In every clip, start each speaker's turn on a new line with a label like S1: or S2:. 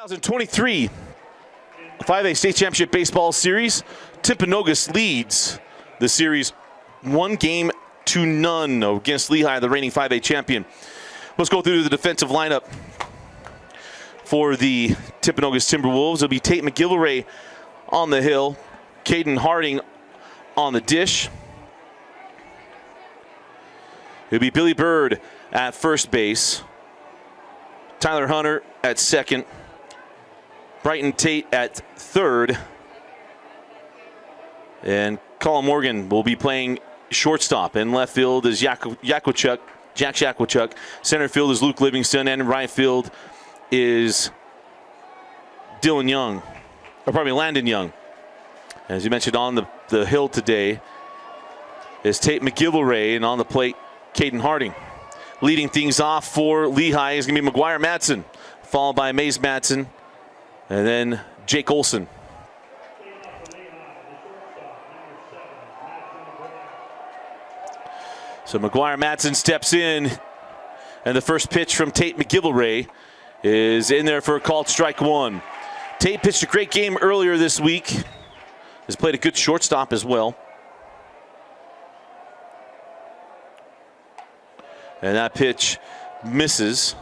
S1: 2023 5A State Championship Baseball Series. Timpanogos leads the series 1-0 against Lehi, the reigning 5A champion. Let's go through the defensive lineup for the Timpanogos Timberwolves. It'll be Tate McGillivray on the hill, Caden Harding on the dish. It'll be Billy Bird at first base, Tyler Hunter at second, Brighton Tate at third, and Colin Morgan will be playing shortstop. In left field is Jack Yakwachuk. Center field is Luke Livingston, and in right field is Landon Young. As you mentioned, on the hill today is Tate McGillivray, and on the plate, Caden Harding. Leading things off for Lehi is going to be McGuire Madsen, followed by Mays Madsen, and then Jake Olson. So McGuire Madsen steps in, and the first pitch from Tate McGillivray is in there for a called strike one. Tate pitched a great game earlier this week. Has played a good shortstop as well. And that pitch misses.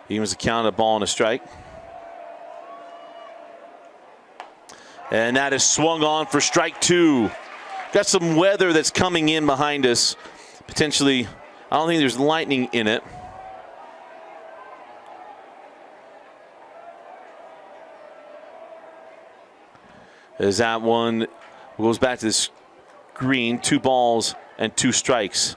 S1: He was a count, a ball and a strike. And that is swung on for strike two. Got some weather that's coming in behind us. Potentially, I don't think there's lightning in it. As that one goes back to this green, 2 balls and 2 strikes.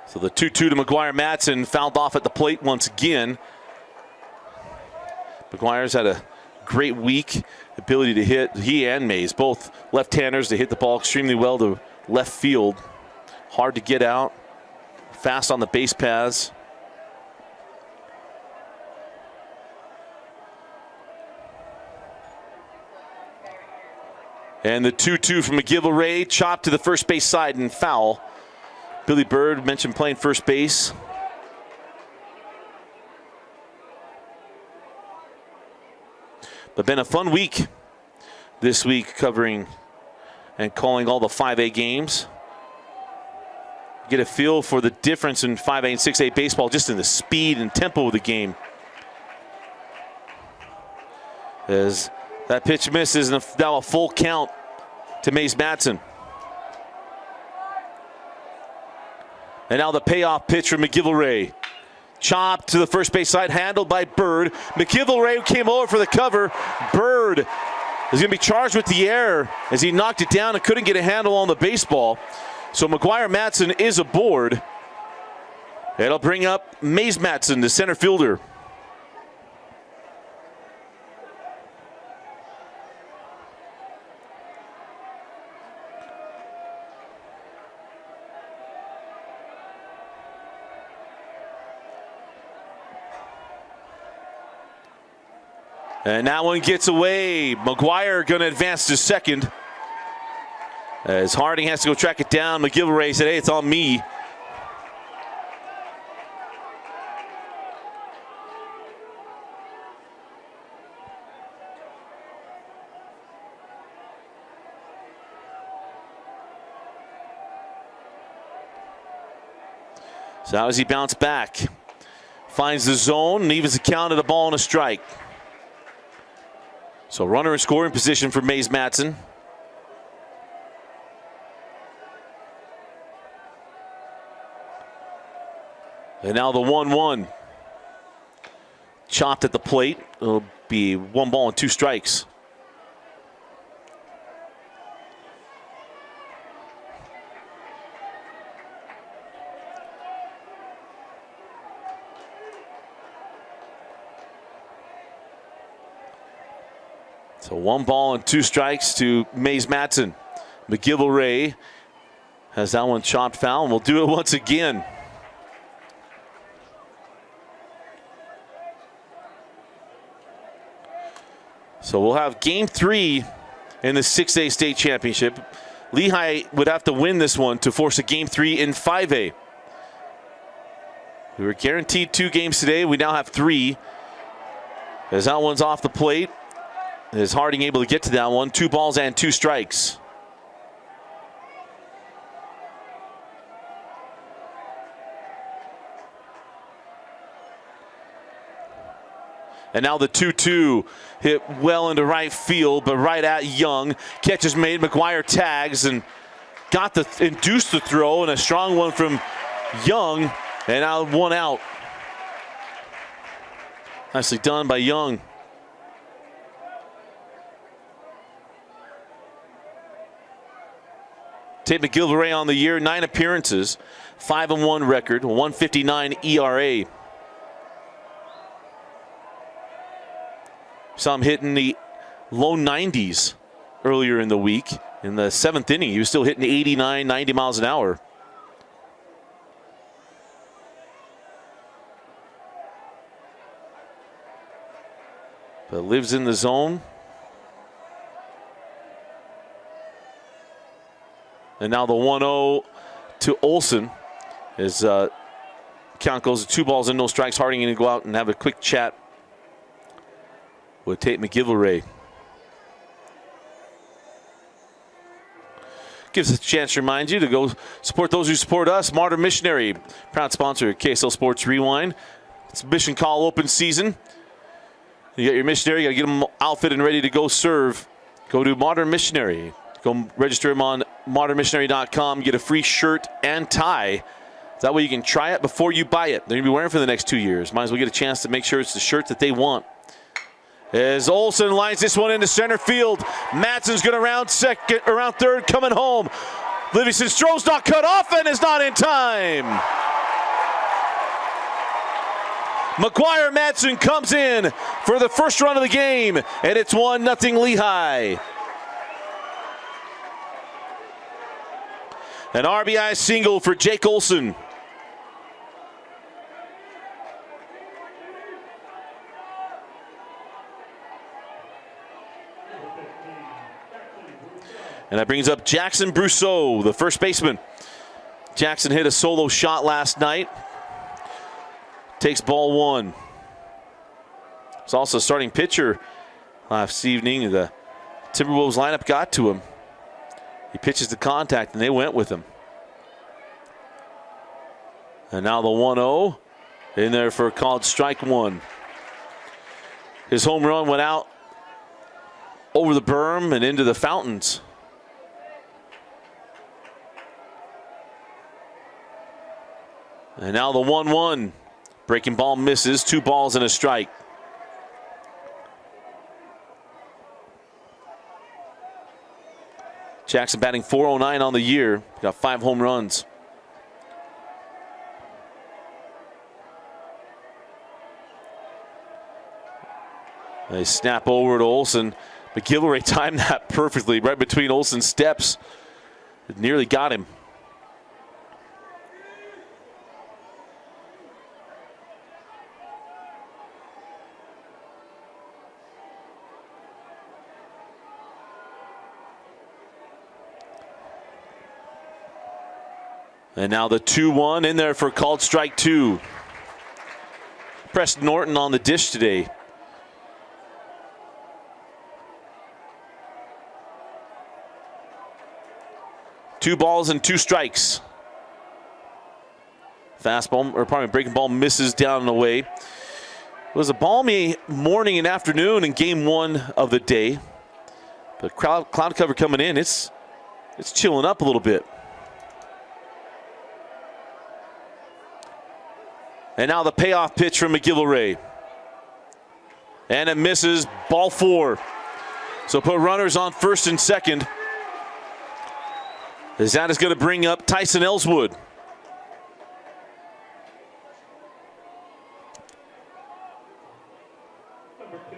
S1: So the 2-2 to McGuire Madsen, fouled off at the plate once again. McGuire's had a great week, ability to hit. He and Mays, both left-handers, to hit the ball extremely well to left field. Hard to get out, fast on the base paths. And the 2-2 from McGillivray, chopped to the first base side and foul. Billy Bird mentioned playing first base. But been a fun week this week, covering and calling all the 5A games. Get a feel for the difference in 5A and 6A baseball, just in the speed and tempo of the game. As that pitch misses, and now a full count to Mays Madsen. And now the payoff pitch from McGillivray. Chopped to the first base side, handled by Bird. McGillivray came over for the cover. Bird is going to be charged with the error as he knocked it down and couldn't get a handle on the baseball. So McGuire Madsen is aboard. It'll bring up Mays Madsen, the center fielder. And that one gets away. McGuire going to advance to second. As Harding has to go track it down. McGillivray said, hey, it's on me. So how does he bounce back? Finds the zone, and evens the count at a ball and a strike. So runner in scoring position for Mays Madsen. And now the 1-1. Chopped at the plate. It'll be 1 ball and 2 strikes. So 1 ball and 2 strikes to Mays Madsen. McGillivray has that one chopped foul, and we'll do it once again. So we'll have game 3 in the 6A state championship. Lehi would have to win this one to force a game 3 in 5A. We were guaranteed 2 games today. We now have 3. As that one's off the plate. Is Harding able to get to that one? 2 balls and 2 strikes. And now the 2-2 hit well into right field, but right at Young. Catch is made. McGuire tags and induced the throw, and a strong one from Young. And now 1 out. Nicely done by Young. Tate McGilvray on the year, 9 appearances, 5-1 record, 159 ERA. Saw him hitting the low 90s earlier in the week. In the 7th inning, he was still hitting 89, 90 miles an hour. But lives in the zone. And now the 1-0 to Olson as count goes to 2 balls and no strikes. Harding going to go out and have a quick chat with Tate McGilvray. Gives us a chance to remind you to go support those who support us. Modern Missionary, proud sponsor of KSL Sports Rewind. It's mission call open season. You got your missionary, you got to get them outfitted and ready to go serve. Go to Modern Missionary. Go register them on modernmissionary.com. Get a free shirt and tie. That way you can try it before you buy it. They're going to be wearing it for the next 2 years. Might as well get a chance to make sure it's the shirt that they want. As Olson lines this one into center field. Madsen's going to round third, coming home. Livingston's throw's not cut off and is not in time. McGuire Madsen comes in for the first run of the game, and it's 1-0 Lehi. An RBI single for Jake Olson. And that brings up Jackson Brousseau, the first baseman. Jackson hit a solo shot last night. Takes ball 1. It's also starting pitcher last evening. The Timberwolves lineup got to him. He pitches the contact, and they went with him. And now the 1-0 in there for a called strike 1. His home run went out over the berm and into the fountains. And now the 1-1. Breaking ball misses. 2 balls and a strike. Jackson batting .409 on the year. Got 5 home runs. They snap over to Olson. McGilvray timed that perfectly right between Olson's steps. It nearly got him. And now the 2-1 in there for called strike 2. Preston Norton on the dish today. Two balls and 2 strikes. Fastball, or pardon me, breaking ball misses down and away. It was a balmy morning and afternoon in game 1 of the day. But cloud cover coming in, it's chilling up a little bit. And now the payoff pitch from McGilvray. And it misses, ball 4. So put runners on first and second. As that is going to bring up Tyson Ellswood.
S2: Number 2,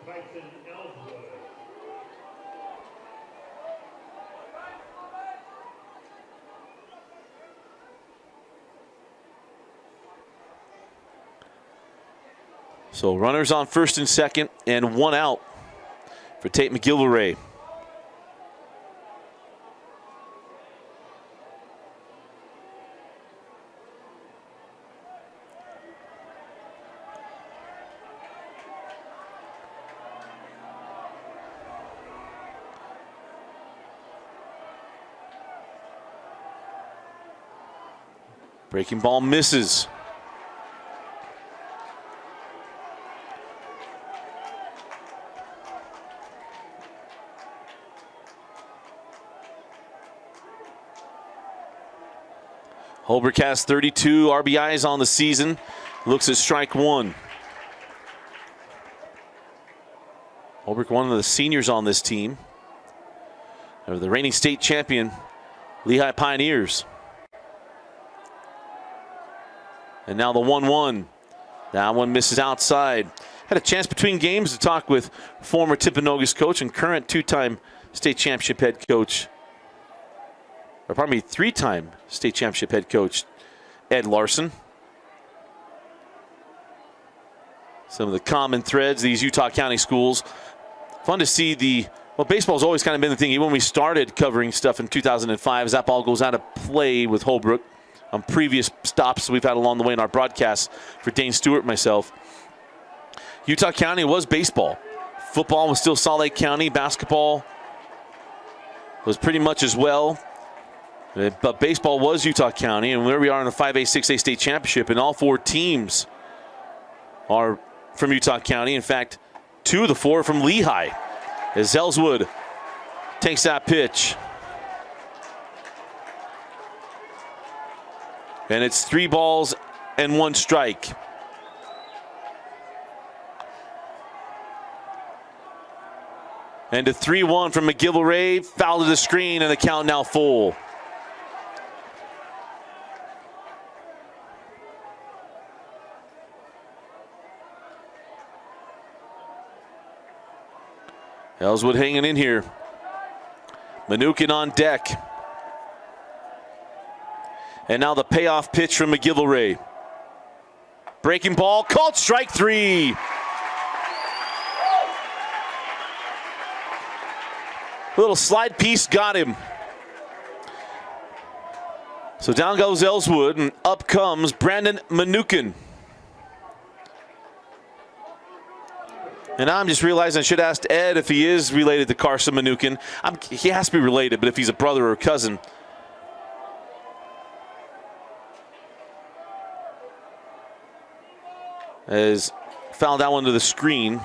S2: Tyson Ellswood.
S1: So runners on first and second and 1 out for Tate McGillivray. Breaking ball misses. Holbrook has 32 RBIs on the season. Looks at strike one. Holbrook, one of the seniors on this team. They're the reigning state champion, Lehi Pioneers. And now the 1-1. That one misses outside. Had a chance between games to talk with former Timpanogos coach and current two-time state championship head coach, or pardon me, three-time state championship head coach, Ed Larson. Some of the common threads, these Utah County schools. Fun to see well, baseball's always kind of been the thing. Even when we started covering stuff in 2005, as that ball goes out of play with Holbrook on previous stops we've had along the way in our broadcasts for Dane Stewart and myself. Utah County was baseball. Football was still Salt Lake County. Basketball was pretty much as well. But baseball was Utah County, and where we are in the 5A, 6A state championship, and all four teams are from Utah County. In fact, 2 of the 4 are from Lehi, as Ellswood takes that pitch. And it's 3 balls and 1 strike. And a 3-1 from McGillivray, foul to the screen, and the count now full. Ellswood hanging in here. Mnookin on deck. And now the payoff pitch from McGillivray. Breaking ball, called strike 3. Little slide piece got him. So down goes Ellswood, and up comes Brandon Mnookin. And I'm just realizing I should have asked Ed if he is related to Carson Mnookin. He has to be related, but if he's a brother or a cousin. As fouled that one to the screen.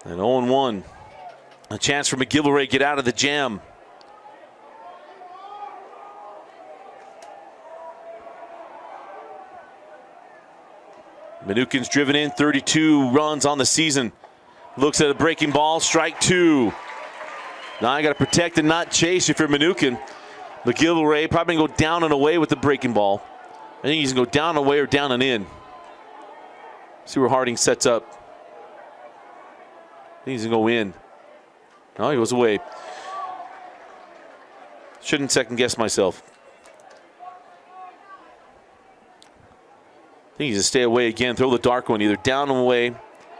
S1: And 0-1. A chance for McGillivray to get out of the jam. Mnookin's driven in 32 runs on the season. Looks at a breaking ball, strike 2. Now I got to protect and not chase if you're Mnookin. McGillivray probably going to go down and away with the breaking ball. I think he's going to go down and away or down and in. See where Harding sets up. I think he's going to go in. No, he goes away. Shouldn't second guess myself. I think he's going to stay away again, throw the dark one, either down and away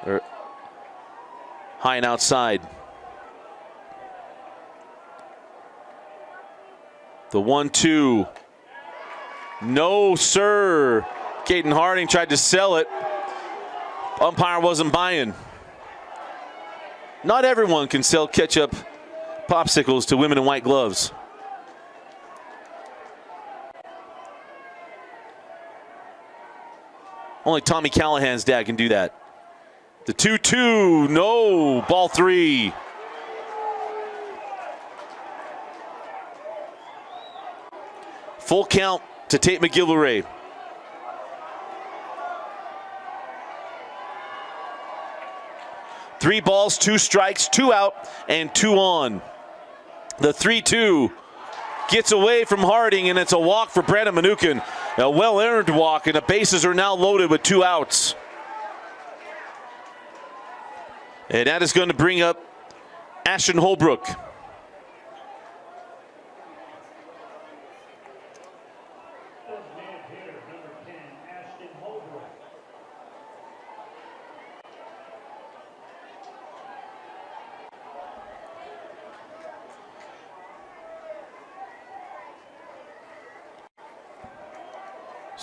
S1: or high and outside. The 1-2. No, sir. Caden Harding tried to sell it. Umpire wasn't buying. Not everyone can sell ketchup popsicles to women in white gloves. Only Tommy Callahan's dad can do that. The 2-2, no, ball 3. Full count to Tate McGillivray. Three balls, 2 strikes, 2 out, and 2 on. The 3-2 gets away from Harding, and it's a walk for Brandon Mnookin. A well-earned walk, and the bases are now loaded with 2 outs. And that is going to bring up Ashton Holbrook.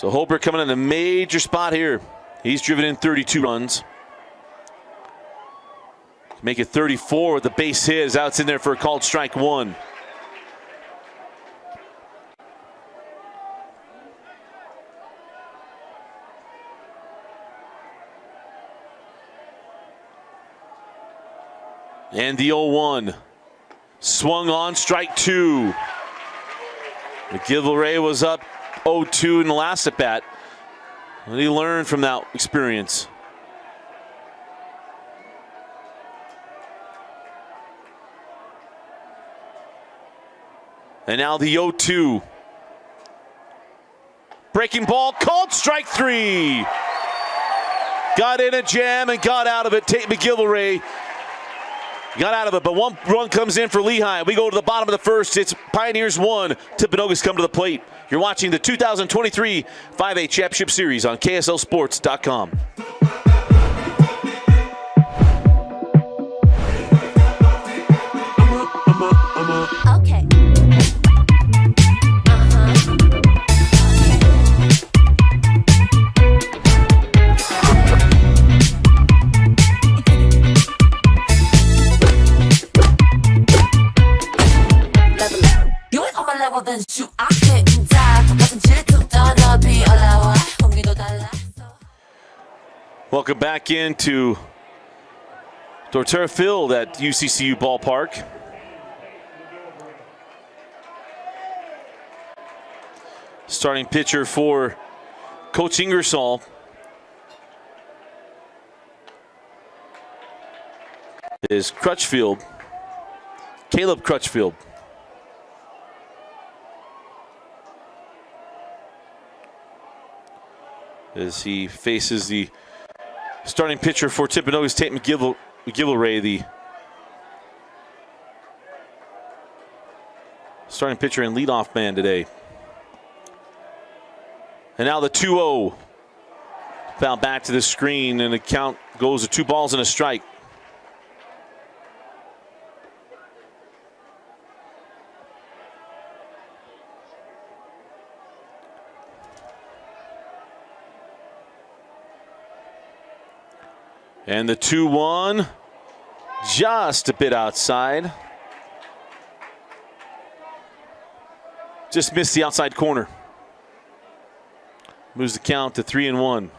S1: So Holbrook coming in a major spot here. He's driven in 32 runs. Make it 34 with the base hit as outs in there for a called strike one. And the 0-1. Swung on, strike two. McGillivray was up 0-2 in the last at bat. What did he learn from that experience? And now the 0-2. Breaking ball, called strike three. Got in a jam and got out of it. Tate McGillivray got out of it, but one run comes in for Lehi. We go to the bottom of the first. It's Pioneers 1, Timpanogos come to the plate. You're watching the 2023 5A Championship Series on KSLSports.com.
S3: Okay. You ain't on my level, then shoot. I can't die. 똑같은 질투 떠너비 올라와. 공기도 달라.
S1: Welcome back into Torterra Field at UCCU Ballpark. Starting pitcher for Coach Ingersoll is Crutchfield, Caleb Crutchfield. As he faces the starting pitcher for Timpanogos, Tate McGillivray, the starting pitcher and leadoff man today. And now the 2-0. Foul back to the screen, and the count goes to 2 balls and a strike. And the 2-1, just a bit outside. Just missed the outside corner. Moves the count to 3-1.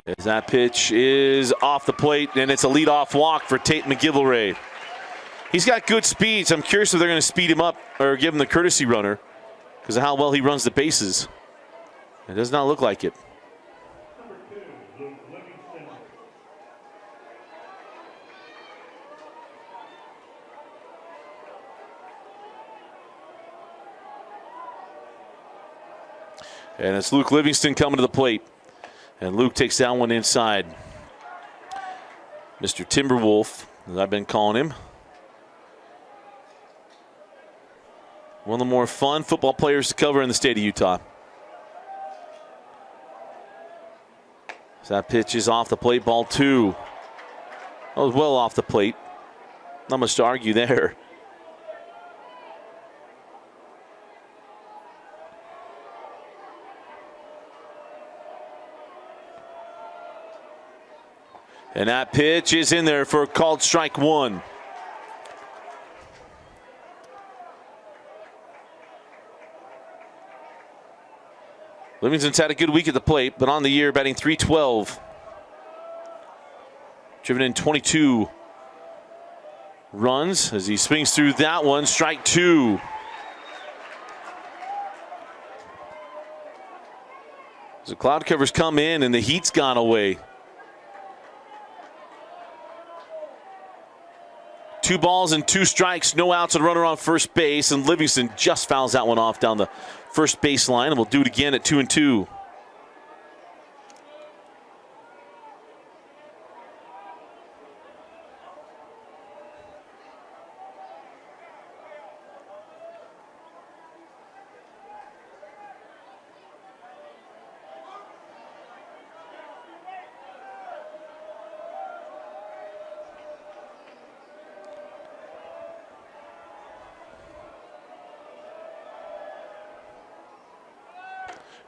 S1: As that pitch is off the plate, and it's a leadoff walk for Tate McGillivray. He's got good speed, so I'm curious if they're going to speed him up or give him the courtesy runner because of how well he runs the bases. It does not look like it. And it's Luke Livingston coming to the plate. And Luke takes that one inside. Mr. Timberwolf, as I've been calling him. One of the more fun football players to cover in the state of Utah. So that pitch is off the plate, ball 2. That was well off the plate. Not much to argue there. And that pitch is in there for a called strike 1. Livingston's had a good week at the plate, but on the year batting .312. Driven in 22 runs as he swings through that one, strike 2. As the cloud covers come in and the heat's gone away. 2 balls and 2 strikes, no outs and runner on first base, and Livingston just fouls that one off down the first baseline, and we'll do it again at 2-2.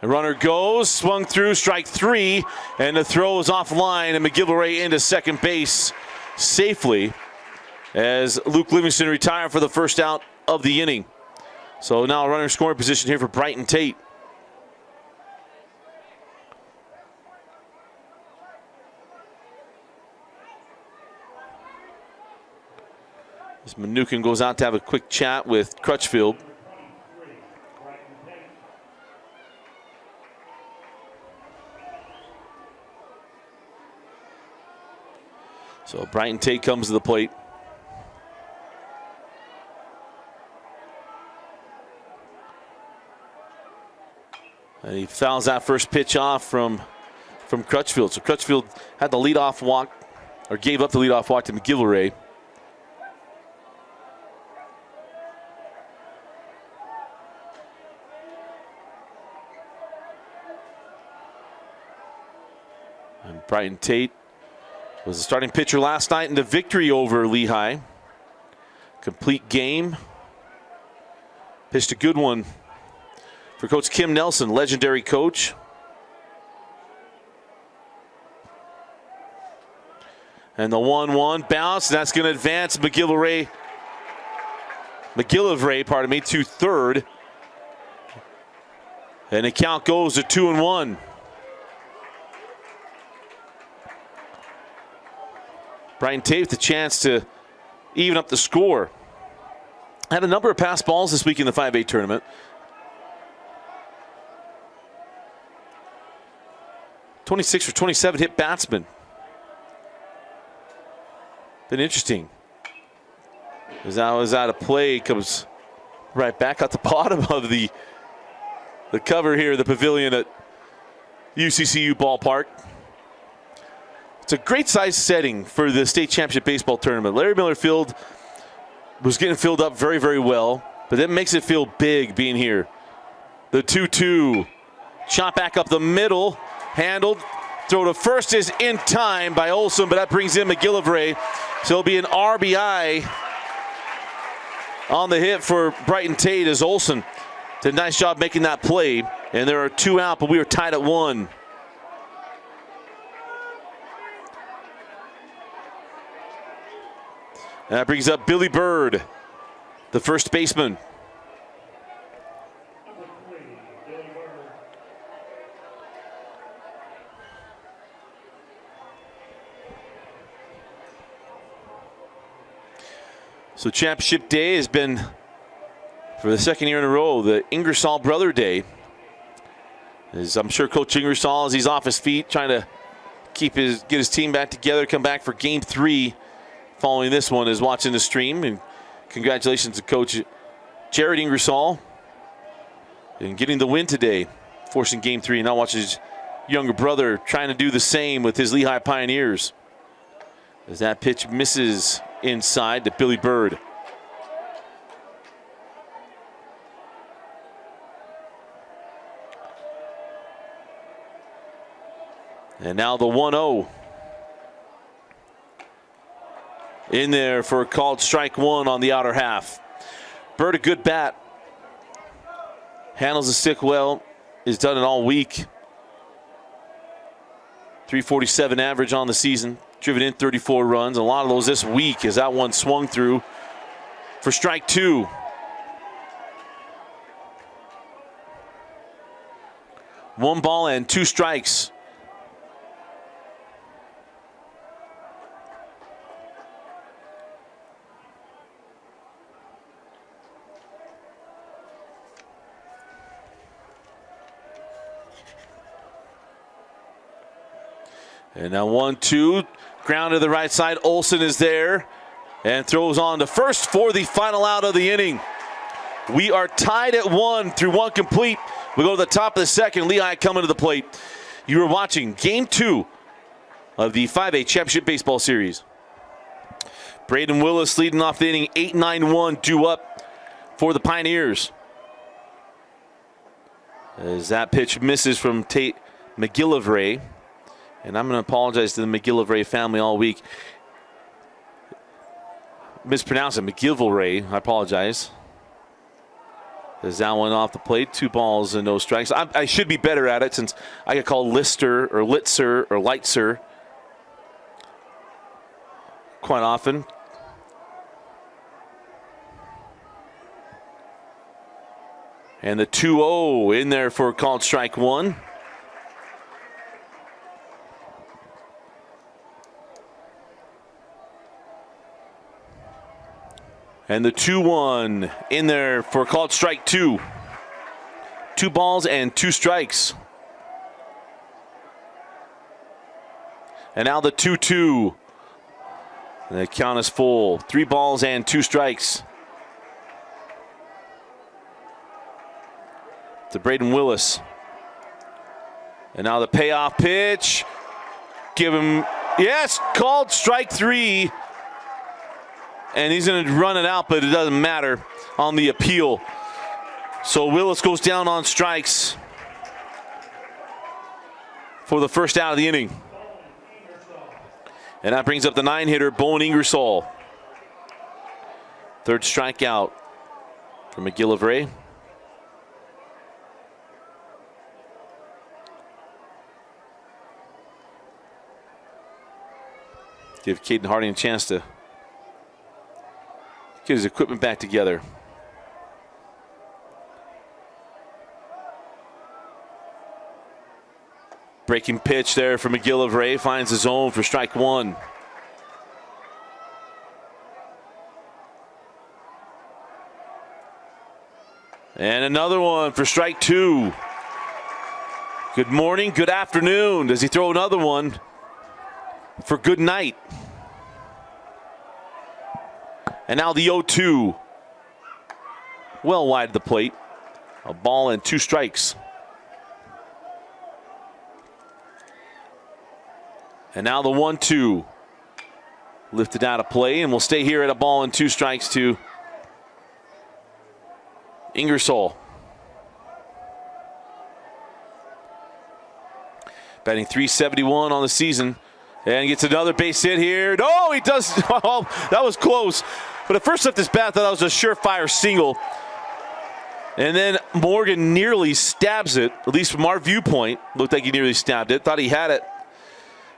S1: The runner goes, swung through, strike 3, and the throw is offline, and McGillivray into second base safely as Luke Livingston retired for the first out of the inning. So now a runner scoring position here for Brighton Tate. As Mnookin goes out to have a quick chat with Crutchfield. So Brighton Tate comes to the plate. And he fouls that first pitch off from Crutchfield. So Crutchfield had the leadoff walk, or gave up the leadoff walk to McGillivray. And Brighton Tate was the starting pitcher last night in the victory over Lehi. Complete game. Pitched a good one for Coach Kim Nelson, legendary coach. And the 1-1 bounce, and that's going to advance McGillivray, to third. And the count goes to 2-1. Brighton Tate with the chance to even up the score. Had a number of pass balls this week in the 5A tournament. 26 for 27 hit batsman. Been interesting. As that was out of play, comes right back at the bottom of the cover here, the pavilion at UCCU Ballpark. It's a great size setting for the state championship baseball tournament. Larry Miller Field was getting filled up very, very well, but that makes it feel big being here. The 2-2, shot back up the middle, handled, throw to first is in time by Olson, but that brings in McGillivray. So it'll be an RBI on the hit for Brighton Tate as Olson did a nice job making that play. And there are 2 out, but we are tied at 1. And that brings up Billy Bird, the first baseman. So championship day has been, for the second year in a row, the Ingersoll Brother Day. As I'm sure Coach Ingersoll, as he's off his feet, trying to get his team back together, come back for Game 3 following this one, is watching the stream. And congratulations to Coach Jared Ingersoll in getting the win today, forcing Game 3. And now watch his younger brother trying to do the same with his Lehi Pioneers. As that pitch misses inside to Billy Bird. And now the 1-0. In there for a called strike 1 on the outer half. Bird, a good bat. Handles the stick well. Has done it all week. 347 average on the season. Driven in 34 runs. A lot of those this week as that one swung through for strike 2. One ball and 2 strikes. And now 1-2, ground to the right side. Olson is there and throws on to first for the final out of the inning. We are tied at 1 through 1 complete. We go to the top of the second. Lehi coming to the plate. You are watching Game 2 of the 5A Championship Baseball Series. Braden Willis leading off the inning, 8-9-1, due up for the Pioneers. As that pitch misses from Tate McGillivray. And I'm going to apologize to the McGillivray family all week. Mispronounced it, McGillivray. I apologize. As that one off the plate, 2 balls and no strikes. I should be better at it since I get called Lister or Litzer or Lightser quite often. And the 2-0 in there for called strike 1. And the 2-1 in there for called strike 2. 2 balls and 2 strikes. And now the 2-2. The count is full. 3 balls and 2 strikes. To Braden Willis. And now the payoff pitch. Give him, yes, called strike 3. And he's going to run it out, but it doesn't matter on the appeal. So Willis goes down on strikes for the first out of the inning. And that brings up the 9-hitter, Bowen Ingersoll. 3rd strikeout for McGillivray. Give Caden Harding a chance to get his equipment back together. Breaking pitch there for McGillivray, finds the zone for strike 1. And another one for strike 2. Good morning, good afternoon. Does he throw another one for good night? And now the 0-2. Well wide of the plate. A ball and 2 strikes. And now the 1-2. Lifted out of play, and we'll stay here at a ball and 2 strikes to Ingersoll. Batting .371 on the season. And gets another base hit here. No, he does. Oh, that was close. But at first left his bat, thought that was a surefire single. And then Morgan nearly stabs it, at least from our viewpoint. Looked like he nearly stabbed it. Thought he had it.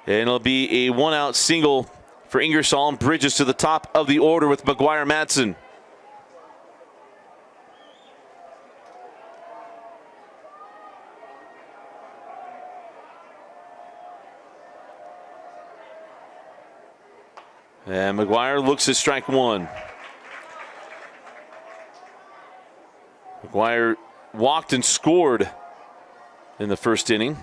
S1: And it'll be a 1-out single for Ingersoll and bridges to the top of the order with McGuire Madsen. And McGuire looks at strike 1. McGuire walked and scored in the first inning.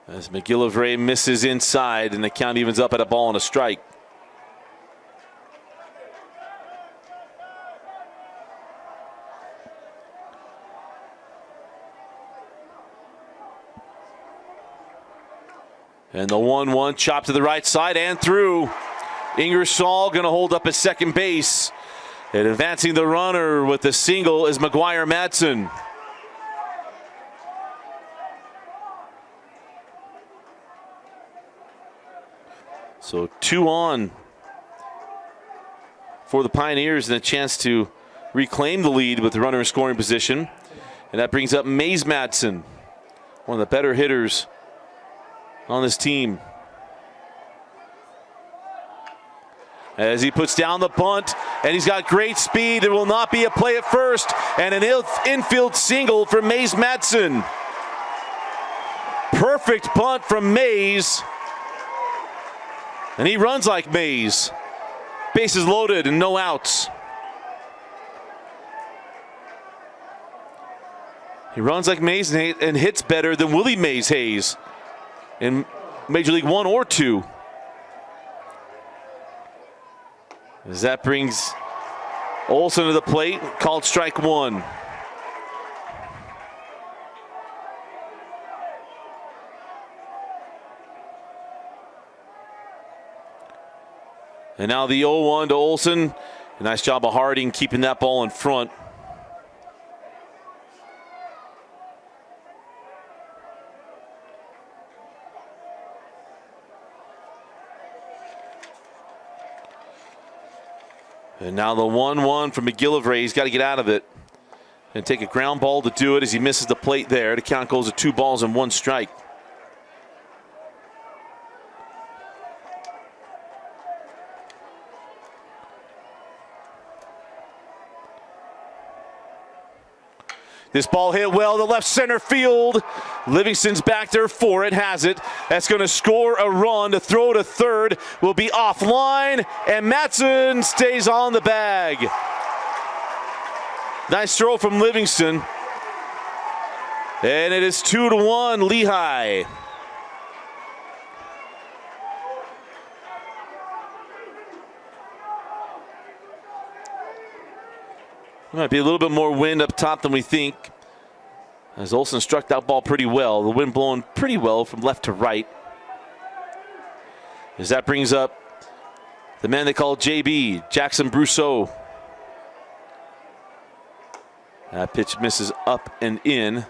S1: As McGillivray misses inside, and the count evens up at a ball and a strike. And the 1-1 chopped to the right side and through. Ingersoll going to hold up at second base. And advancing the runner with the single is McGuire Madsen. So 2 on for the Pioneers and a chance to reclaim the lead with the runner in scoring position. And that brings up Mays Madsen, one of the better hitters on this team. As he puts down the bunt, and he's got great speed. It will not be a play at first, and an infield single for Mays Madsen. Perfect bunt from Mays. And he runs like Mays. Bases loaded and no outs. He runs like Mays and hits better than Willie Mays Hayes in Major League 1 or 2. As that brings Olsen to the plate, called strike 1. And now the 0-1 to Olsen. A nice job of Harding keeping that ball in front. And now the 1-1 from McGillivray. He's got to get out of it and take a ground ball to do it as he misses the plate there. The count goes to 2 balls and 1 strike. This ball hit well to left center field. Livingston's back there for it, has it. That's going to score a run. To throw to third will be offline, and Matson stays on the bag. Nice throw from Livingston. And it is 2-1 Lehi. Might be a little bit more wind up top than we think, as Olsen struck that ball pretty well. The wind blowing pretty well from left to right. As that brings up the man they call JB, Jackson Brousseau. That pitch misses up and in.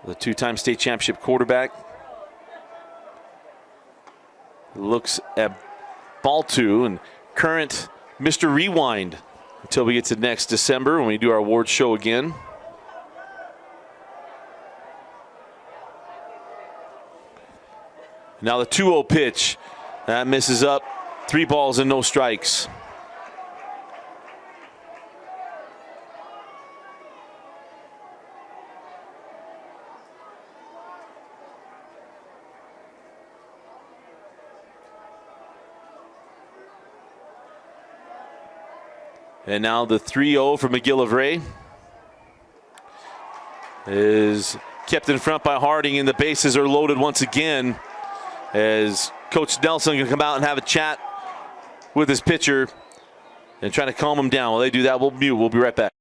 S1: The 2-time state championship quarterback looks at ball 2 and current Mr. Rewind until we get to next December when we do our awards show again. Now the 2-0 pitch. That misses up. 3 balls and no strikes. And now the 3-0 for McGillivray is kept in front by Harding, and the bases are loaded once again as Coach Nelson can come out and have a chat with his pitcher and try to calm him down. While they do that, we'll mute. We'll be right back.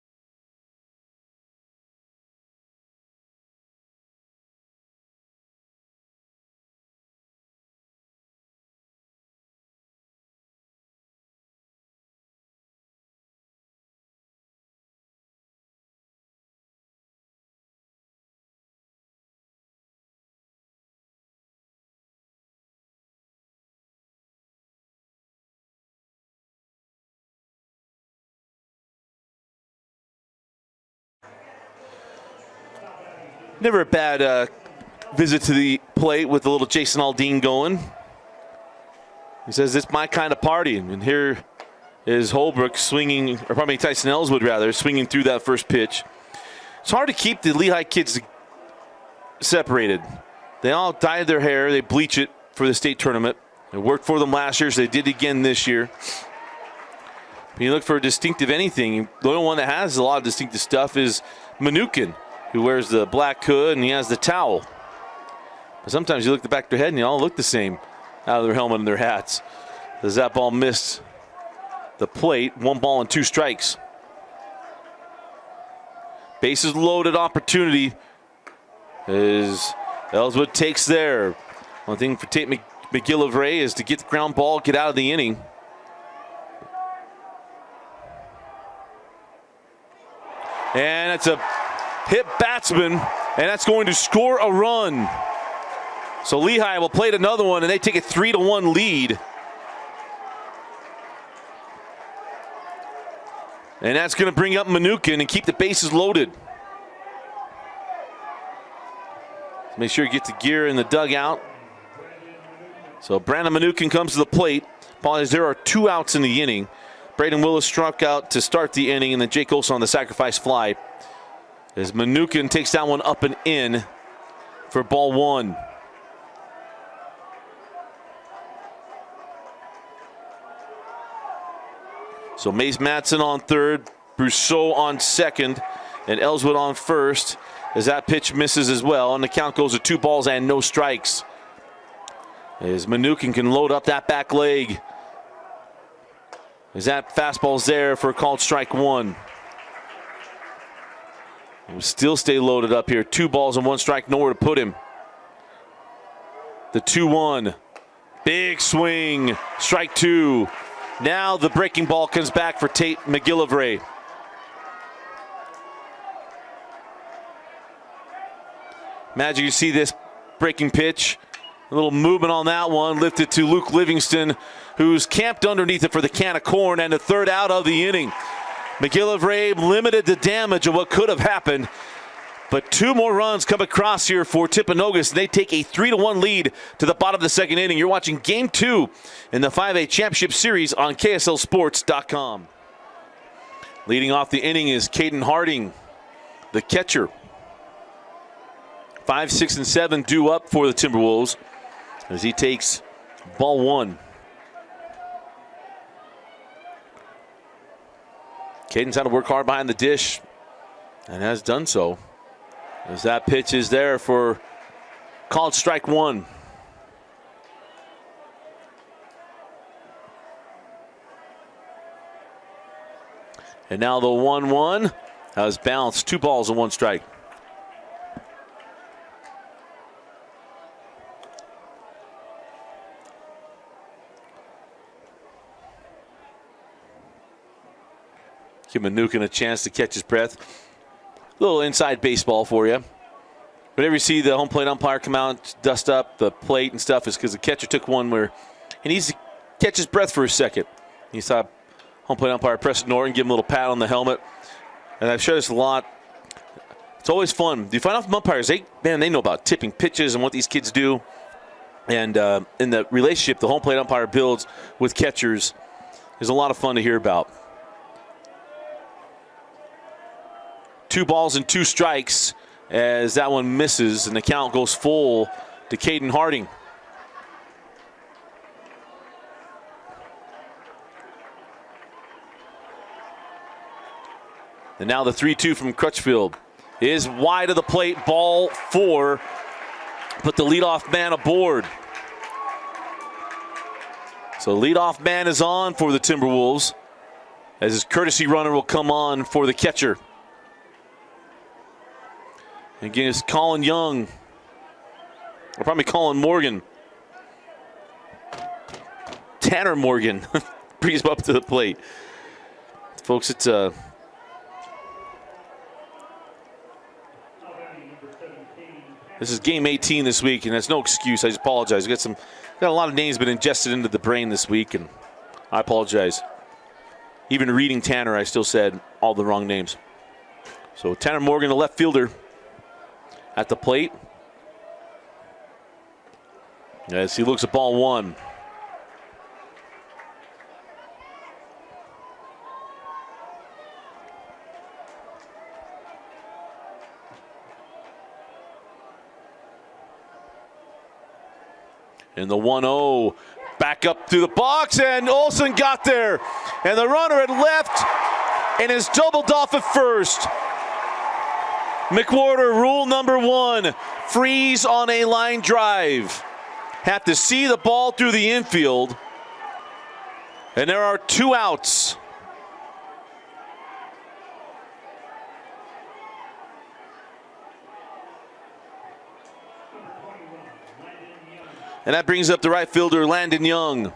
S1: Never a bad visit to the plate with a little Jason Aldean going. He says, it's my kind of party. And here is Holbrook swinging, or probably Tyson Ellswood rather, swinging through that first pitch. It's hard to keep the Lehigh kids separated. They all dyed their hair. They bleach it for the state tournament. It worked for them last year, so they did again this year. When you look for a distinctive anything, the only one that has a lot of distinctive stuff is Mnookin, who wears the black hood and he has the towel. But sometimes you look at the back of their head and they all look the same out of their helmet and their hats. As that ball missed the plate, 1 ball and 2 strikes. Bases loaded opportunity as Ellswood takes there. One thing for Tate McGillivray is to get the ground ball, get out of the inning. And it's a hit batsman, and that's going to score a run. So Lehi will play another one, and they take a 3-1 lead. And that's going to bring up Mnookin and keep the bases loaded. Make sure you get the gear in the dugout. So Brandon Mnookin comes to the plate. Apologies, there are 2 outs in the inning. Braden Willis struck out to start the inning, and then Jake Olson on the sacrifice fly. As Mnookin takes that one up and in for ball 1. So Mace Matson on third, Brousseau on second, and Ellswood on first as that pitch misses as well, and the count goes to 2 balls and no strikes. As Mnookin can load up that back leg. As that fastball's there for a called strike 1. We'll still stay loaded up here. 2 balls and 1 strike, nowhere to put him. The 2-1. Big swing. Strike two. Now the breaking ball comes back for Tate McGillivray. Imagine you see this breaking pitch. A little movement on that one. Lifted to Luke Livingston, who's camped underneath it for the can of corn and the third out of the inning. McGillivray limited the damage of what could have happened. But two more runs come across here for Timpanogos. They take a 3-1 lead to the bottom of the second inning. You're watching Game 2 in the 5A Championship Series on KSLSports.com. Leading off the inning is Caden Harding, the catcher. 5, 6, and 7 due up for the Timberwolves as he takes ball one. Caden's had to work hard behind the dish and has done so, as that pitch is there for called strike one. And now the 1-1 has bounced. 2 balls and 1 strike. Give Manukin a chance to catch his breath. A little inside baseball for you. Whenever you see the home plate umpire come out, dust up the plate and stuff, is because the catcher took one where he needs to catch his breath for a second. You saw home plate umpire Preston Norton give him a little pat on the helmet. And I've shared this a lot. It's always fun. You find out from umpires, they know about tipping pitches and what these kids do. And in the relationship the home plate umpire builds with catchers is a lot of fun to hear about. 2 balls and 2 strikes as that one misses, and the count goes full to Caden Harding. And now the 3-2 from Crutchfield is wide of the plate, ball 4. Put the leadoff man aboard. So leadoff man is on for the Timberwolves, as his courtesy runner will come on for the catcher. Again, it's Colin Young. Or probably Colin Morgan. Tanner Morgan brings him up to the plate. Folks, it's this is game 18 this week, and that's no excuse. I just apologize. Got a lot of names been ingested into the brain this week, and I apologize. Even reading Tanner, I still said all the wrong names. So Tanner Morgan, the left fielder, at the plate as he looks at ball 1. And the 1-0 back up through the box, and Olsen got there, and the runner had left and is doubled off at first. McWhorter, rule number 1, freeze on a line drive. Have to see the ball through the infield. And there are 2 outs. And that brings up the right fielder, Landon Young.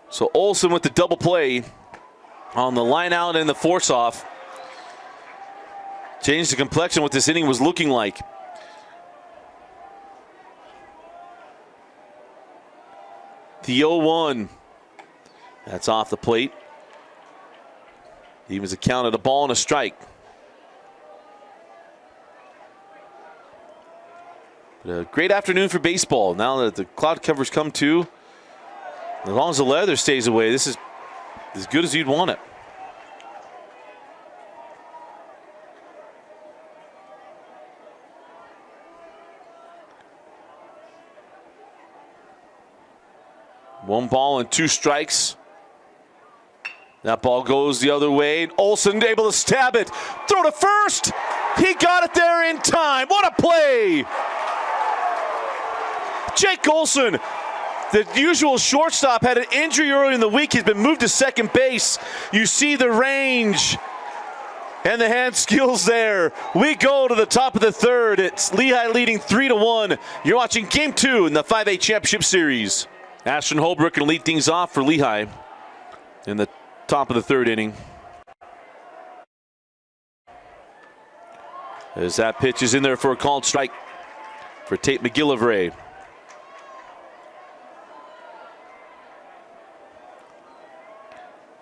S1: So Olsen with the double play on the line out and the force off. Changed the complexion what this inning was looking like. The 0-1. That's off the plate. Evens a count at a ball and a strike. But a great afternoon for baseball. Now that the cloud cover's come to, as long as the weather stays away, this is as good as you'd want it. One ball and 2 strikes. That ball goes the other way. Olsen able to stab it. Throw to first. He got it there in time. What a play. Jake Olsen, the usual shortstop, had an injury early in the week. He's been moved to second base. You see the range And the hand skills there. We go to the top of the third. It's Lehi leading 3-1. You're watching Game 2 in the 5A Championship Series. Ashton Holbrook can lead things off for Lehi in the top of the third inning. As that pitch is in there for a called strike for Tate McGillivray.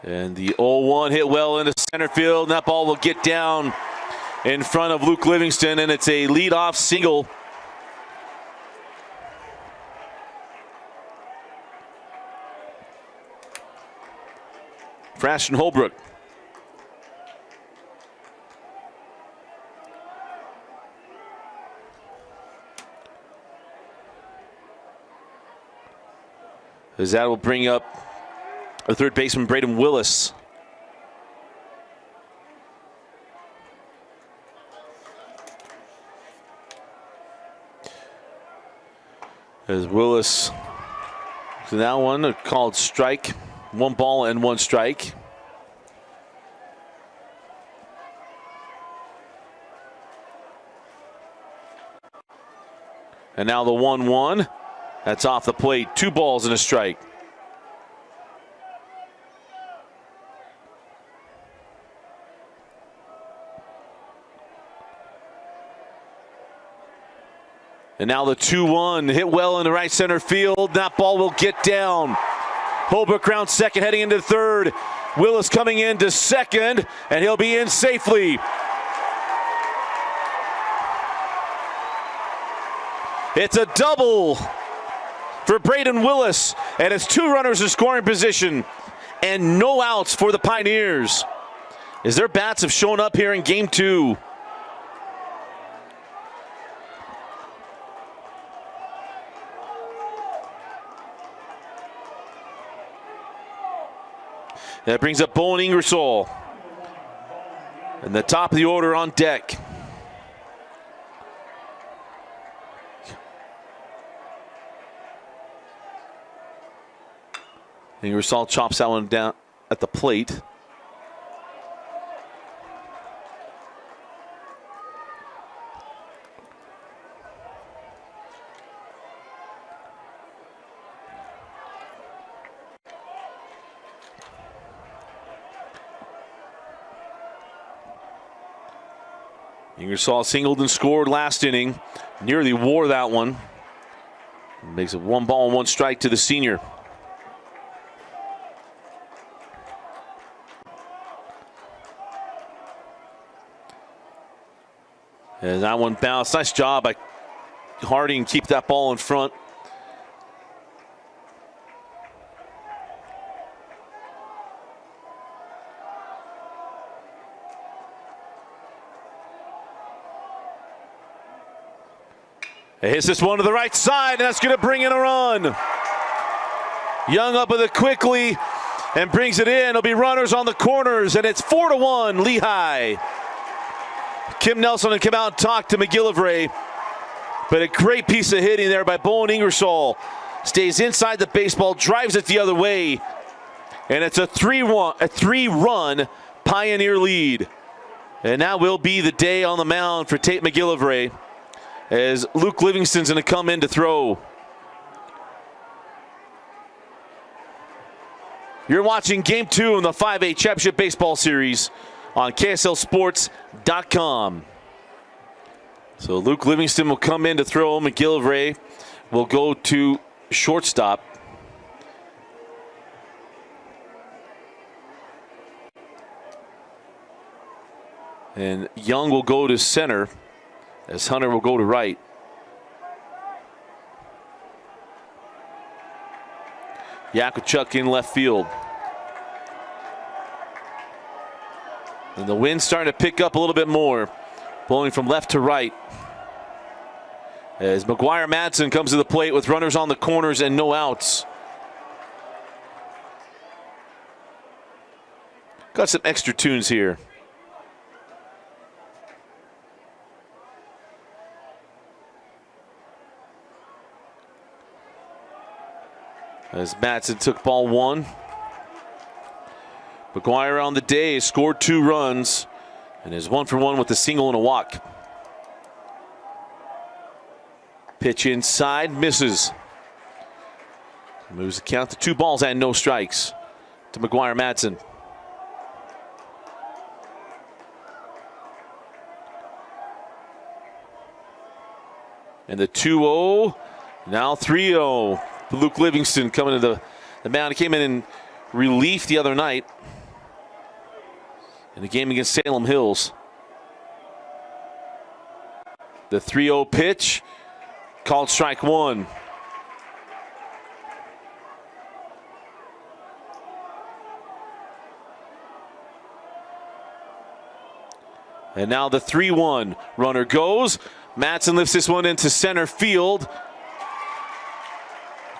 S1: And the 0-1 hit well into center field. And that ball will get down in front of Luke Livingston, and it's a leadoff single. For Ashton Holbrook. As that will bring up the third baseman, Braden Willis. As Willis, so that one a called strike. 1 ball and 1 strike. And now the 1-1. That's off the plate. 2 balls and a strike. And now the 2-1 hit well in the right center field. That ball will get down. Holbrook round second, heading into third. Willis coming into second, and he'll be in safely. It's a double for Braden Willis, and it's 2 runners in scoring position and no outs for the Pioneers, as their bats have shown up here in Game 2. That brings up Bowen Ingersoll. And the top of the order on deck. Ingersoll chops that one down at the plate. Ingersoll singled and scored last inning. Nearly wore that one. Makes it 1 ball and 1 strike to the senior. And that one bounced. Nice job by Harding. Keep that ball in front. It hits this one to the right side, and that's going to bring in a run. Young up with it quickly and brings it in. There'll be runners on the corners, and it's 4-1 Lehi. Kim Nelson will come out and talk to McGillivray. But a great piece of hitting there by Bowen Ingersoll. Stays inside the baseball, drives it the other way. And it's a 3-run Pioneer lead. And that will be the day on the mound for Tate McGillivray, as Luke Livingston's going to come in to throw. You're watching Game 2 in the 5A Championship Baseball Series on KSLSports.com. So Luke Livingston will come in to throw. McGillivray will go to shortstop. And Young will go to center, as Hunter will go to right. Yakuchuk in left field. And the wind's starting to pick up a little bit more, blowing from left to right. As McGuire Madsen comes to the plate with runners on the corners and no outs. Got some extra tunes here. As Madsen took ball 1. McGuire on the day scored 2 runs. And is 1 for 1 with a single and a walk. Pitch inside, misses. Moves the count to 2 balls and no strikes to McGuire Madsen. And the 2-0, now 3-0. Luke Livingston coming to the mound. He came in relief the other night in the game against Salem Hills. The 3-0 pitch, called strike 1. And now the 3-1. Runner goes. Madsen lifts this one into center field.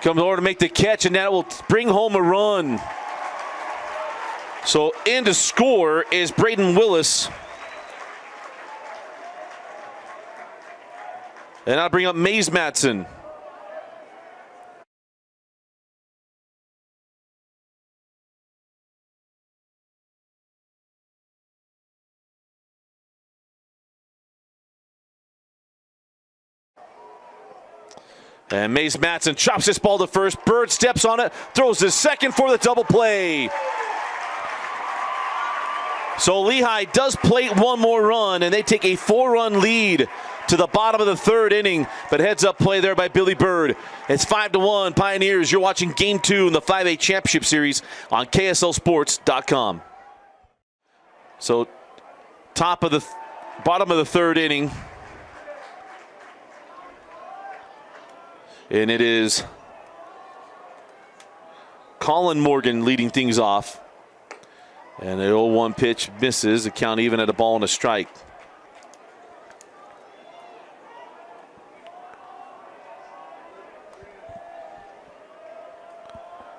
S1: Comes over to make the catch, and that will bring home a run. So in to score is Braden Willis. And I'll bring up Mays Madsen. And Mays Madsen chops this ball to first. Bird steps on it, throws to second for the double play. So Lehi does plate one more run, and they take a 4-run lead to the bottom of the 3rd inning. But heads up play there by Billy Bird. It's 5-1 Pioneers. You're watching Game 2 in the 5A Championship Series on KSLSports.com. So bottom of the 3rd inning. And it is Colin Morgan leading things off. And the 0-1 pitch misses. The count even at a ball and a strike.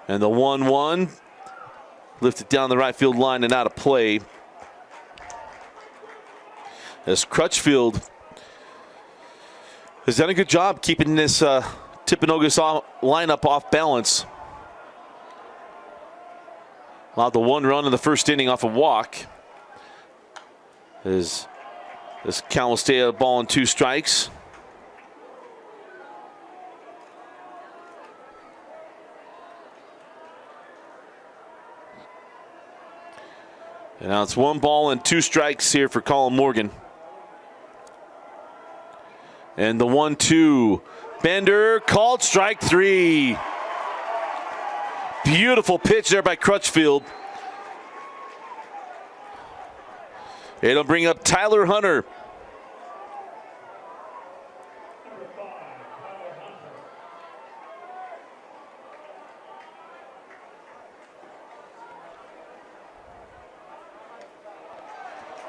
S1: And the 1-1 lifted down the right field line and out of play. As Crutchfield has done a good job keeping this Timpanogos lineup off balance. Allowed the 1 run in the 1st inning off a walk. This count will stay at a ball and 2 strikes. And now it's 1 ball and 2 strikes here for Colin Morgan. And the 1-2. Bender called strike 3. Beautiful pitch there by Crutchfield. It'll bring up Tyler Hunter.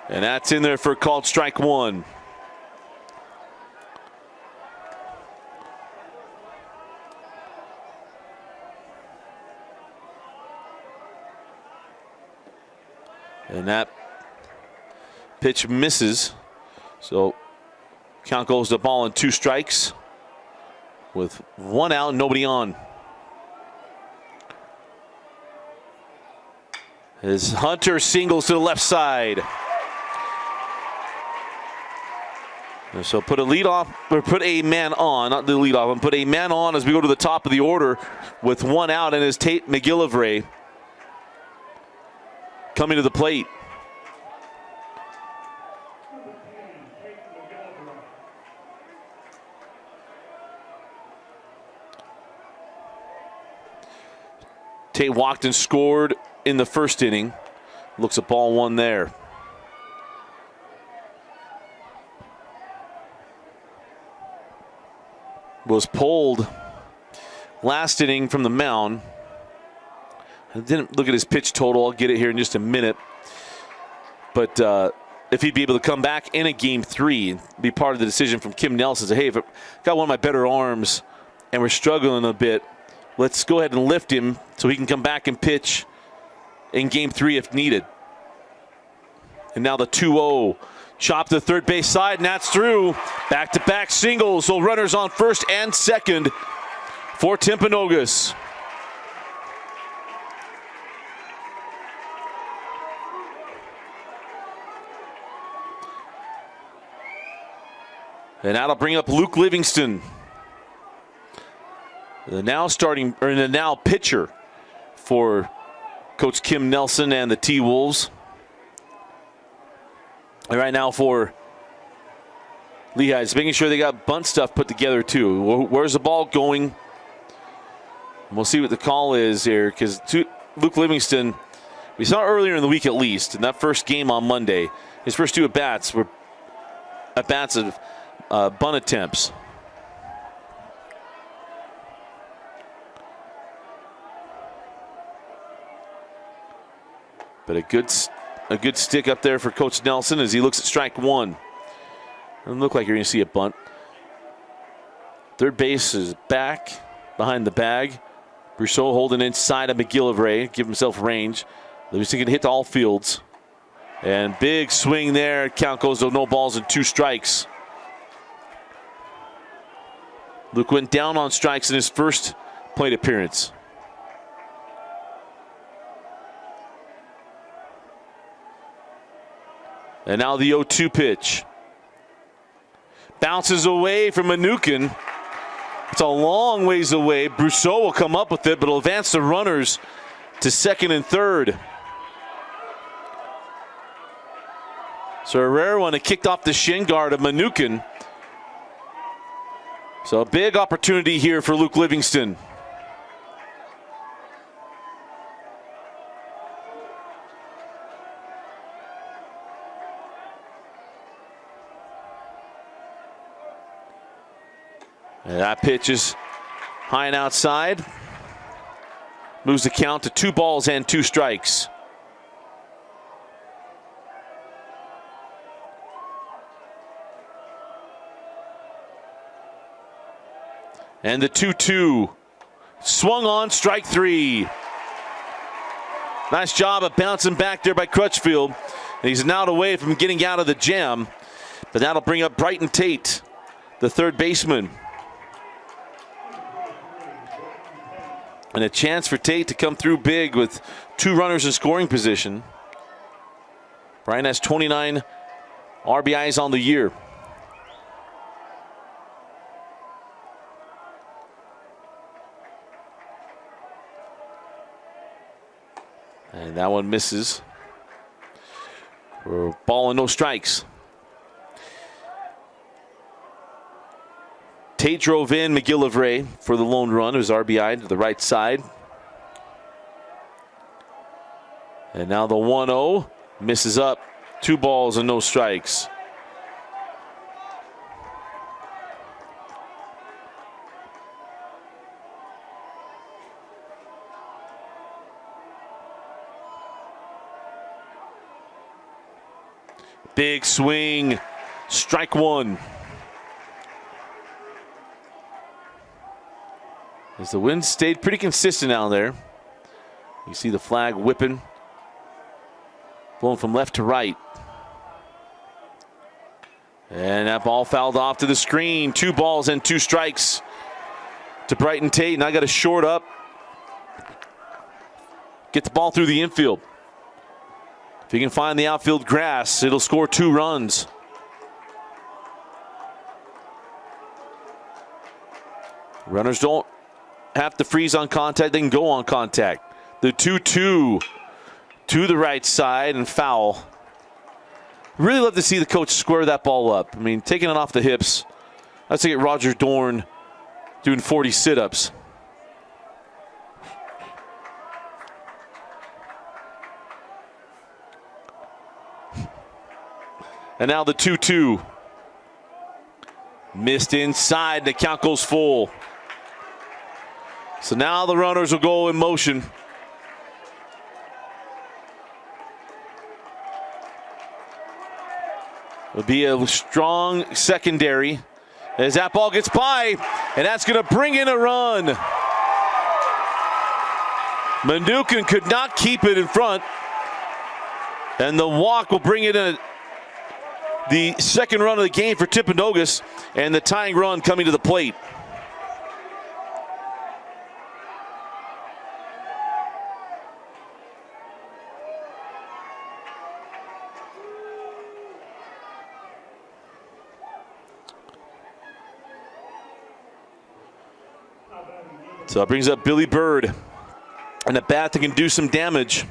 S1: And that's in there for called strike 1. And that pitch misses. So count goes to ball and 2 strikes with 1 out and nobody on. As Hunter singles to the left side. And so put a lead off, or put a man on, not the lead off, and put a man on as we go to the top of the order with 1 out, and is Tate McGillivray coming to the plate. Tate walked and scored in the 1st inning. Looks at ball 1 there. Was pulled last inning from the mound. I didn't look at his pitch total. I'll get it here in just a minute. But if he'd be able to come back in a Game 3 and be part of the decision from Kim Nelson, say, hey, if I got one of my better arms and we're struggling a bit, let's go ahead and lift him so he can come back and pitch in Game 3 if needed. And now the 2-0. Chop to 3rd base side, and that's through. Back-to-back singles, so runners on 1st and 2nd for Timpanogos. And that'll bring up Luke Livingston. The now pitcher for Coach Kim Nelson and the T-Wolves. And right now for Lehi, it's making sure they got bunt stuff put together too. Where's the ball going? We'll see what the call is here, because Luke Livingston, we saw earlier in the week at least, in that first game on Monday, his first 2 at-bats were at-bats of bunt attempts. But a good stick up there for Coach Nelson as he looks at strike 1. Doesn't look like you're going to see a bunt. Third base is back behind the bag. Brousseau holding inside of McGillivray, give himself range. Livingston can hit to all fields. And big swing there. Count goes to no balls and 2 strikes. Luke went down on strikes in his first plate appearance. And now the 0-2 pitch. Bounces away from Manukin. It's a long ways away. Brousseau will come up with it, but will advance the runners to second and third. So a rare one, it kicked off the shin guard of Manukin. So a big opportunity here for Luke Livingston. And that pitch is high and outside. Moves the count to 2 balls and 2 strikes. And the 2-2. Swung on, strike 3. Nice job of bouncing back there by Crutchfield. And he's now away from getting out of the jam. But that'll bring up Brighton Tate, the third baseman. And a chance for Tate to come through big with 2 runners in scoring position. Brian has 29 RBIs on the year. And that one misses. For ball and no strikes. Tate drove in McGillivray for the lone run. It was RBI to the right side. And now the 1-0 misses up. 2 balls and no strikes. Big swing. Strike 1. As the wind stayed pretty consistent out there. You see the flag whipping, blowing from left to right. And that ball fouled off to the screen. 2 balls and 2 strikes to Brighton Tate. And I got to short up. Get the ball through the infield. If he can find the outfield grass, it'll score 2 runs. Runners don't have to freeze on contact, they can go on contact. The 2-2 to the right side and foul. Really love to see the coach square that ball up. I mean, taking it off the hips. Let's get Roger Dorn doing 40 sit-ups. And now the 2-2. Missed inside, the count goes full. So now the runners will go in motion. It'll be a strong secondary as that ball gets by, and that's going to bring in a run. Manukin could not keep it in front, and the walk will bring in the second run of the game for Timpanogos, and the tying run coming to the plate. So it brings up Billy Bird and a bat that can do some damage.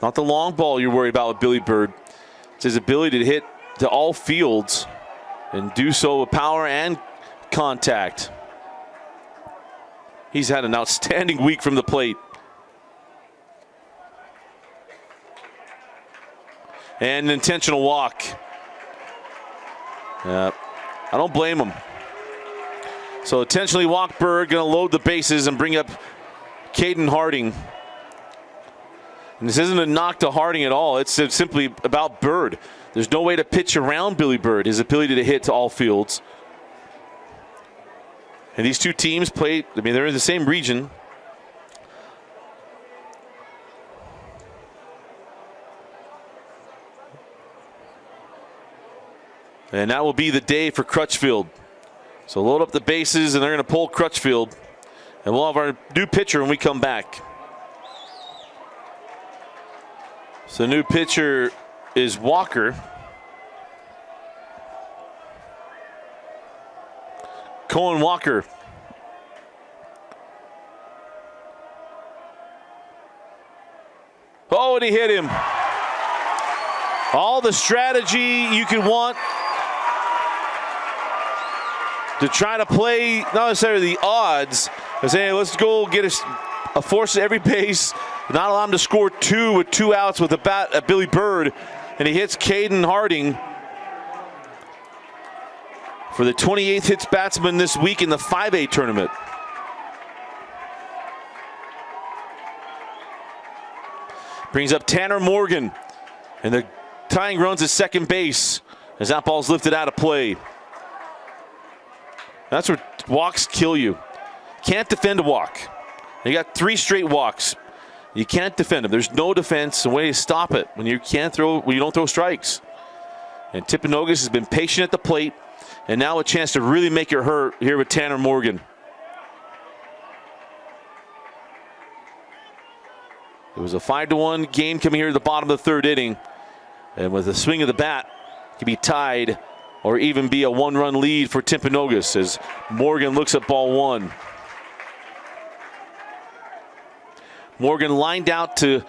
S1: Not the long ball you're worried about with Billy Bird. It's his ability to hit to all fields and do so with power and contact. He's had an outstanding week from the plate. And an intentional walk. I don't blame him. So intentionally walk Bird, going to load the bases and bring up Caden Harding. And this isn't a knock to Harding at all. It's simply about Bird. There's no way to pitch around Billy Bird, his ability to hit to all fields. And these two teams play, I mean, they're in the same region. And that will be the day for Crutchfield. So load up the bases, and they're going to pull Crutchfield. And we'll have our new pitcher when we come back. So the new pitcher is Walker. Cohen Walker. Oh, and he hit him. All the strategy you could want to try to play, not necessarily the odds, but saying, hey, let's go get a force at every base, not allow him to score two with 2 outs with a bat at Billy Bird, and he hits Caden Harding for the 28th hits batsman this week in the 5A tournament. Brings up Tanner Morgan, and the tying runs at second base as that ball's lifted out of play. That's where walks kill you. Can't defend a walk. You got 3 straight walks. You can't defend them. There's no defense, a way to stop it when you don't throw strikes. And Timpanogos has been patient at the plate, and now a chance to really make it hurt here with Tanner Morgan. It was a 5-1 game coming here at the bottom of the 3rd inning. And with a swing of the bat, it could be tied or even be a 1-run lead for Timpanogos as Morgan looks at ball 1. Morgan lined out to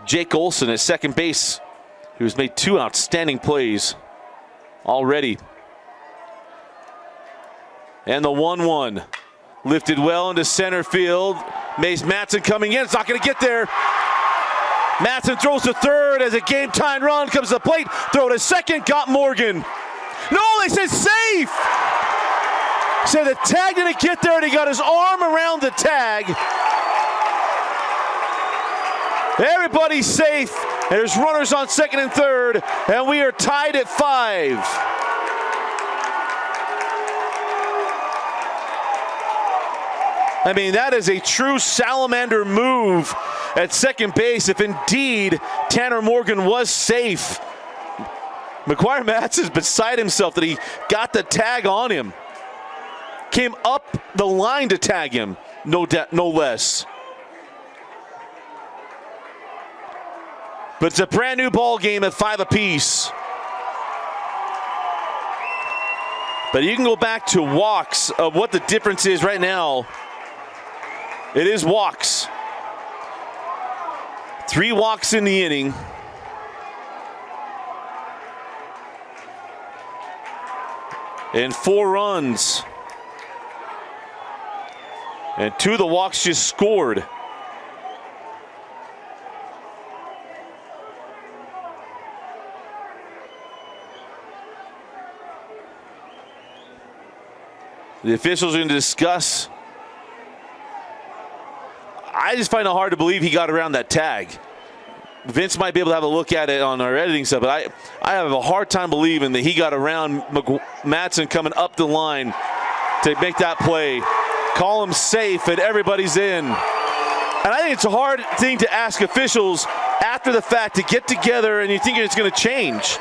S1: Jake Olson at second base, who's made 2 outstanding plays already. And the 1-1 lifted well into center field. Mace Matson coming in. It's not going to get there. Matson throws to third as a game-time run comes to the plate. Throw to second. Got Morgan. No, they said safe. Said the tag didn't get there, and he got his arm around the tag. Everybody's safe. There's runners on second and third, and we are tied at 5. I mean, that is a true salamander move at second base if indeed Tanner Morgan was safe. McGuire Matz is beside himself that he got the tag on him. Came up the line to tag him, no less. But it's a brand new ball game at 5 apiece. But you can go back to walks of what the difference is right now. It is walks. 3 walks in the inning. And 4 runs. And 2 of the walks just scored. The officials are going to discuss. I just find it hard to believe he got around that tag. Vince might be able to have a look at it on our editing stuff, but I have a hard time believing that he got around Matson coming up the line to make that play. Call him safe, and everybody's in. And I think it's a hard thing to ask officials after the fact to get together and you think it's going to change.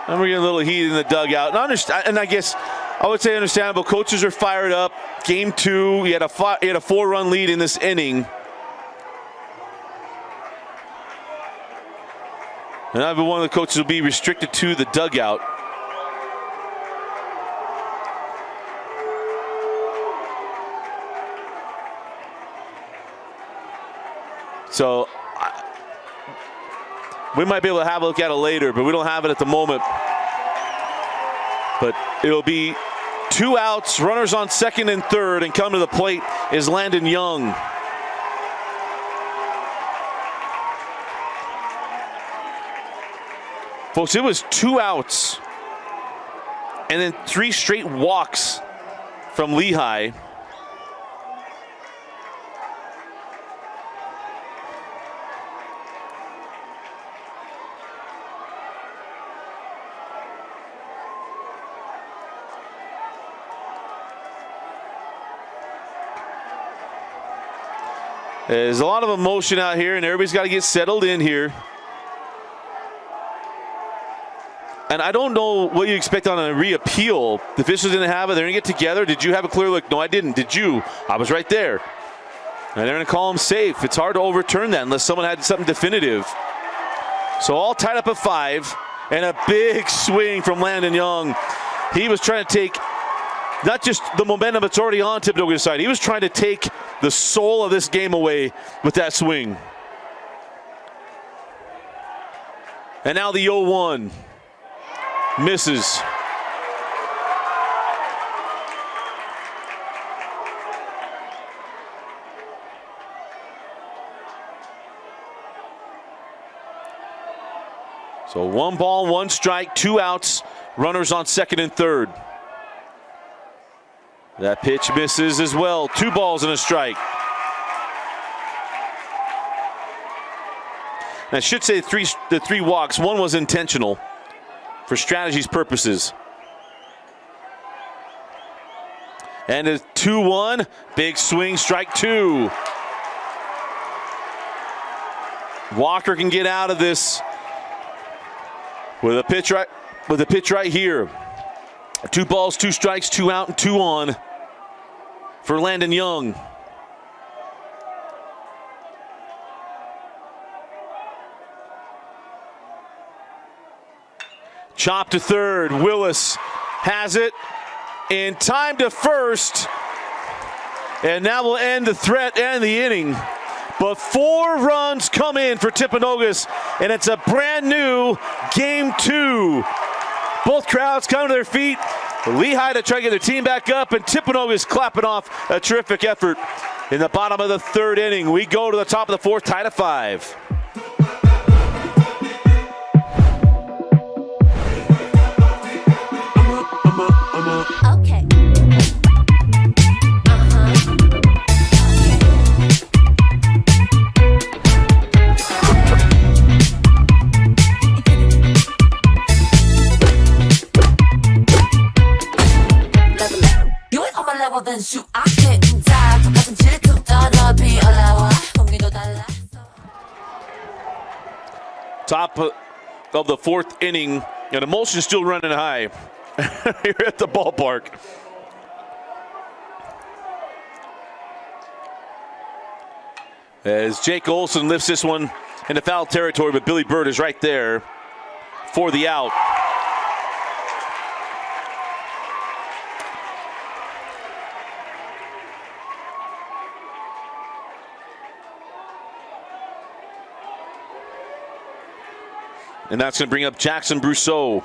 S1: And we're getting a little heat in the dugout. And I guess I would say understandable. Coaches are fired up. Game 2, he had a 4-run lead in this inning. And either one of the coaches will be restricted to the dugout. So we might be able to have a look at it later, but we don't have it at the moment. But it'll be 2 outs, runners on second and third, and coming to the plate is Landon Young. Folks, it was 2 outs and then 3 straight walks from Lehi. There's a lot of emotion out here, and everybody's got to get settled in here. And I don't know what you expect on a reappeal. The officials didn't have it. They're going to get together. Did you have a clear look? No, I didn't. Did you? I was right there. And they're going to call him safe. It's hard to overturn that unless someone had something definitive. So all tied up at 5, and a big swing from Landon Young. He was trying to take not just the momentum that's already on Timpanogos' side. He was trying to take the soul of this game away with that swing. And now the 0-1. Misses. So 1 ball, 1 strike, 2 outs, runners on second and third. That pitch misses as well. 2 balls and a strike. And I should say the 3 walks. 1 was intentional for strategy's purposes. And a 2-1, big swing, strike 2. Walker can get out of this with a pitch right here. 2 balls, 2 strikes, 2 out, and 2 on for Landon Young. Chop to third. Willis has it in time to first. And that will end the threat and the inning. But 4 runs come in for Timpanogos, and it's a brand new game 2. Both crowds come to their feet. Lehi to try to get their team back up, and Timpanogos clapping off a terrific effort in the bottom of the 3rd inning. We go to the top of the 4th, tied at 5.
S3: Okay. You ain't on my level, then shoot, I can't die. 같은 질투 떠너비 올라와. 공기도 달라.
S1: Top of the 4th inning, and emotion still running high here at the ballpark. As Jake Olson lifts this one into foul territory, but Billy Bird is right there for the out. And that's going to bring up Jackson Brousseau.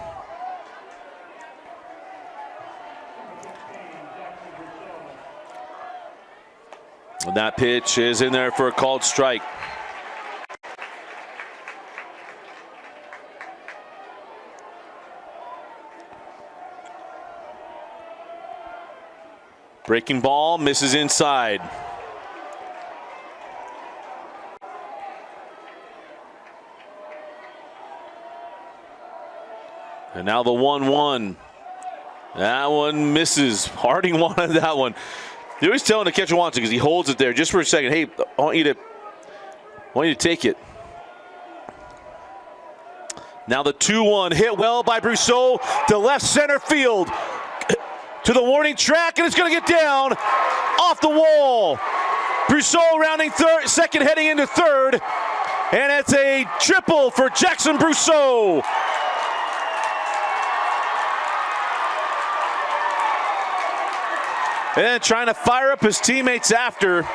S1: And that pitch is in there for a called strike. Breaking ball, misses inside. And now the 1-1. That one misses. Harding wanted that one. He was telling the catcher wants it because he holds it there just for a second. Hey, I want you to take it. Now the 2-1 hit well by Brousseau to left center field. to the warning track, and it's going to get down off the wall. Brousseau rounding third, second, heading into third, and it's a triple for Jackson Brousseau. And then trying to fire up his teammates after.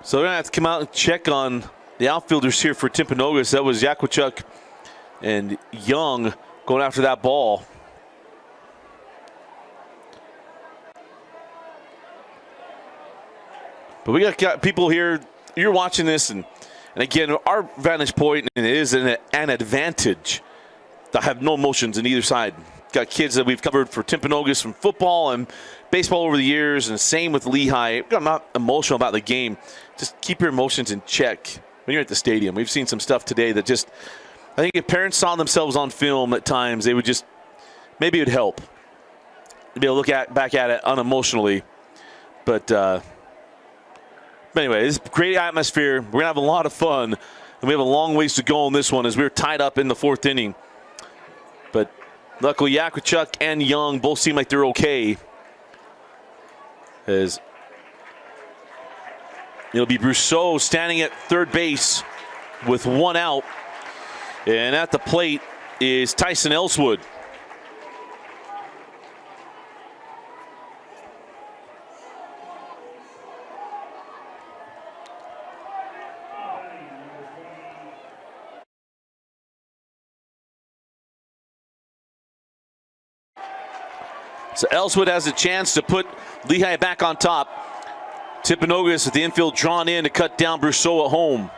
S1: So they're going to have to come out and check on the outfielders here for Timpanogos. That was Yakuchuk and Young going after that ball. But we got people here. You're watching this, and again, our vantage point is an advantage to have no emotions on either side. Got kids that we've covered for Timpanogos from football and baseball over the years, and same with Lehi. I'm not emotional about the game. Just keep your emotions in check when you're at the stadium. We've seen some stuff today that just, I think if parents saw themselves on film at times, they would just, maybe it would help. Be able to look back at it unemotionally. But anyway, it's a great atmosphere. We're going to have a lot of fun. And we have a long ways to go on this one as we're tied up in the fourth inning. But luckily, Yakuchuk and Young both seem like they're okay. As it'll be Brousseau standing at third base with one out. And at the plate is Tyson Ellswood. So Ellswood has a chance to put Lehi back on top. Timpanogos at the infield drawn in to cut down Brousseau at home.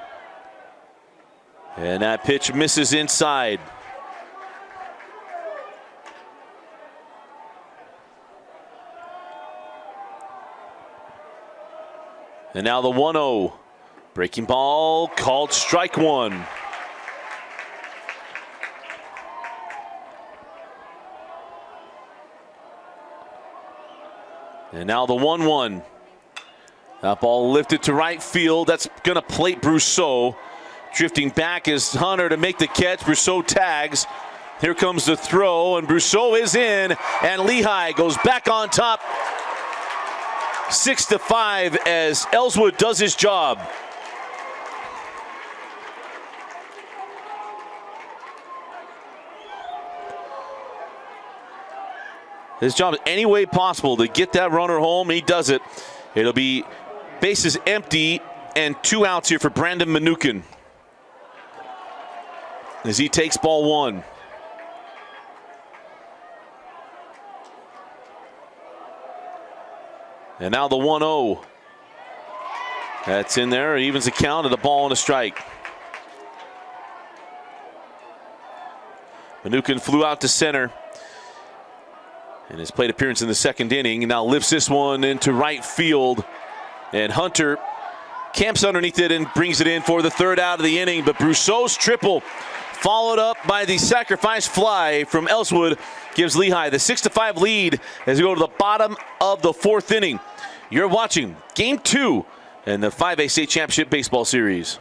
S1: And that pitch misses inside. And now the 1-0. Breaking ball called strike one. And now the 1-1. That ball lifted to right field. That's going to plate Brousseau. Drifting back is Hunter to make the catch. Brousseau tags. Here comes the throw, and Brousseau is in, and Lehi goes back on top. 6-5 as Ellswood does his job. His job is any way possible to get that runner home, and he does it. It'll be bases empty and 2 outs here for Brandon Mnookin as he takes ball one. And now the 1-0. That's in there. It evens the count and a ball and a strike. Mnookin flew out to center in his plate appearance in the second inning. Now lifts this one into right field. And Hunter camps underneath it and brings it in for the third out of the inning. But Brousseau's triple, followed up by the sacrifice fly from Ellswood, gives Lehi the 6-5 lead as we go to the bottom of the fourth inning. You're watching Game 2 in the 5A State Championship Baseball Series.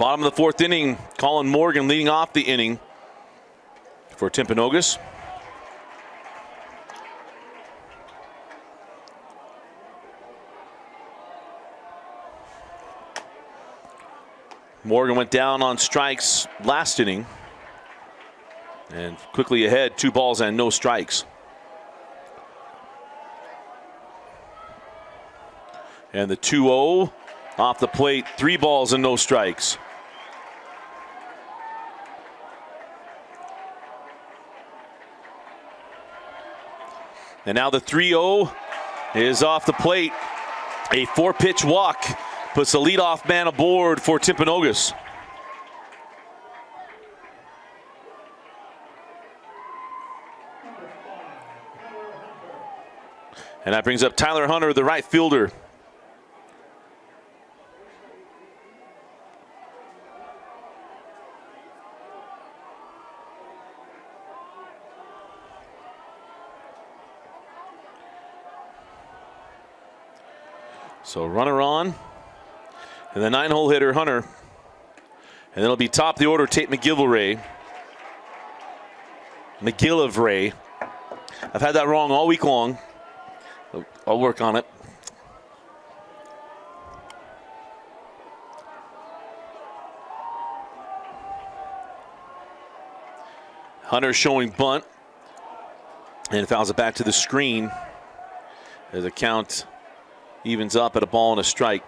S1: Bottom of the fourth inning, Colin Morgan leading off the inning for Timpanogos. Morgan went down on strikes last inning and quickly ahead, 2 balls and no strikes. And the 2-0 off the plate, 3 balls and no strikes. And now the 3-0 is off the plate. A 4-pitch walk puts the leadoff man aboard for Timpanogos. And that brings up Tyler Hunter, the right fielder. So runner on. And the 9-hole hitter, Hunter. And it'll be top of the order, Tate McGillivray. I've had that wrong all week long. I'll work on it. Hunter showing bunt. And fouls it back to the screen as the count evens up at a ball and a strike.